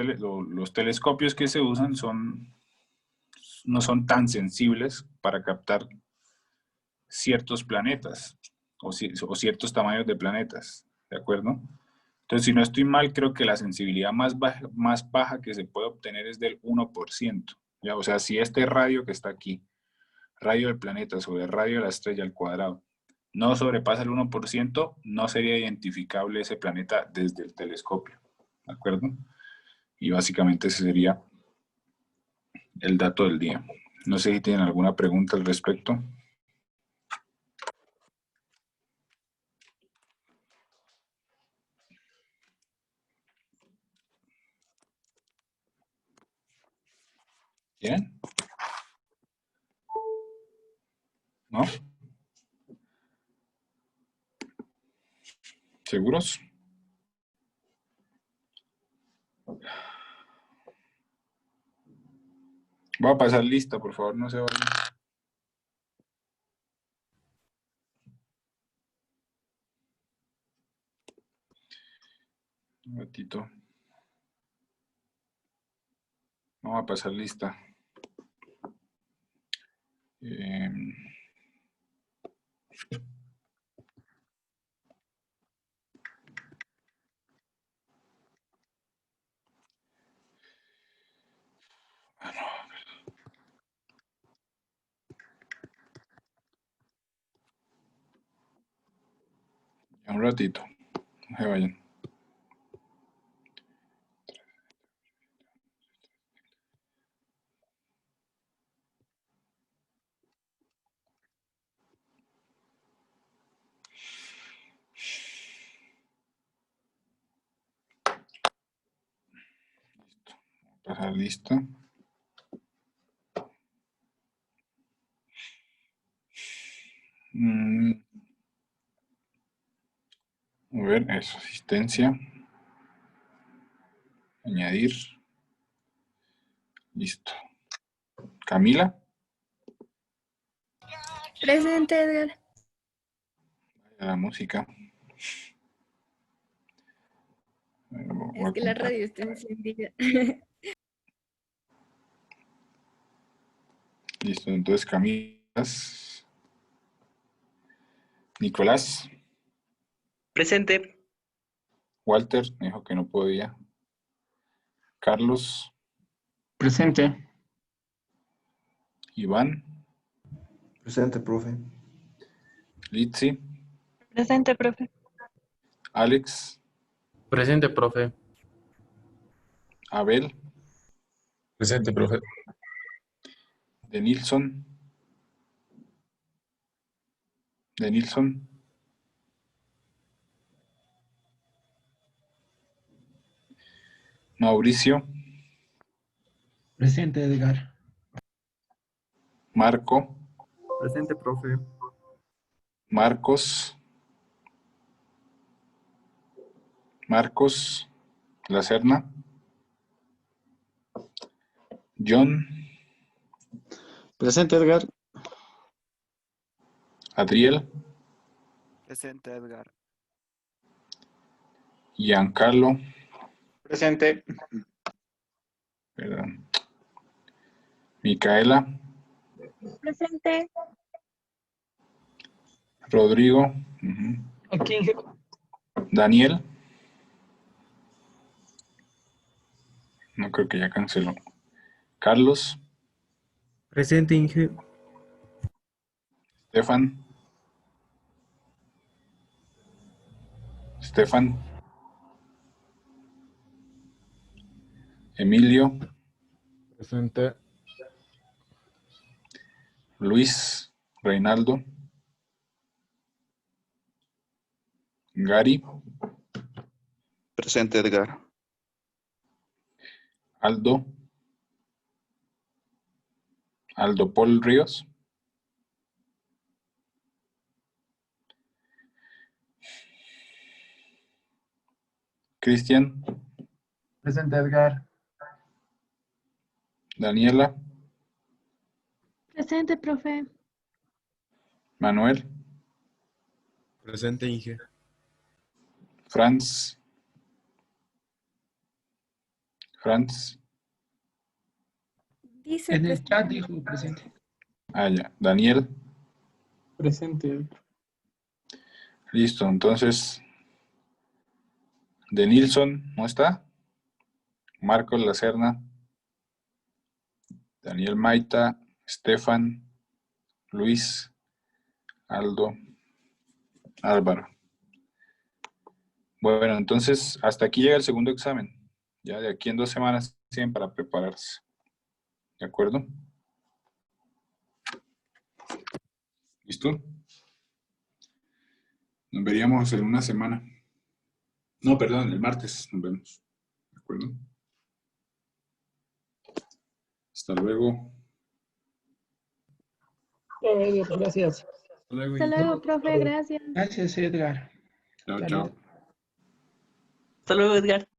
telescopios que se usan no son tan sensibles para captar ciertos planetas o ciertos tamaños de planetas, ¿de acuerdo? Entonces, si no estoy mal, creo que la sensibilidad más baja que se puede obtener es del 1%. ¿Ya? O sea, si este radio que está aquí, radio del planeta sobre radio de la estrella al cuadrado, no sobrepasa el 1%, no sería identificable ese planeta desde el telescopio, ¿de acuerdo? Y básicamente ese sería el dato del día. No sé si tienen alguna pregunta al respecto. ¿Bien? ¿No? ¿Seguros? Voy a pasar lista, por favor, no se vayan. Un ratito. Vamos a pasar lista. Un ratito. No se vayan. Pasar lista. A ver, eso, asistencia. Añadir. Listo. Camila. Presente, Edgar. La música. Es que la radio está encendida. Listo, entonces Camila. Nicolás. Presente. Walter me dijo que no podía. Carlos. Presente. Iván. Presente, profe. Litsi. Presente, profe. Alex. Presente, profe. Abel. Presente, profe. Denilson. Denilson. Mauricio. Presente, Edgar. Marco. Presente, profe. Marcos. Marcos. La Serna. John. Presente, Edgar. Adriel. Presente, Edgar. Giancarlo. Presente. Perdón. Micaela. Presente. Rodrigo. Aquí. Daniel. No creo que ya canceló. Carlos. Presente, Inge. Estefan. Estefan. Emilio. Presente. Luis. Reinaldo. Gary. Presente, Edgar. Aldo. Aldo Paul Ríos. Cristian. Presente, Edgar. Daniela. Presente, profe. Manuel. Presente, Inge. Franz. Franz. Dice En el presente. chat dijo presente. Ah, ya. Daniel. Presente. Listo, entonces. De Nilsson, ¿no está? Marcos Lacerna. Daniel Maita. Estefan. Luis. Aldo. Álvaro. Bueno, entonces hasta aquí llega el segundo examen. Ya de aquí en 2 semanas tienen para prepararse. ¿De acuerdo? ¿Listo? Nos veríamos en 1 semana. No, perdón, el martes nos vemos. ¿De acuerdo? Hasta luego. Gracias. Hasta luego. Hasta luego, profe. Gracias. Gracias, Edgar. Chao, chao. Hasta luego, Edgar.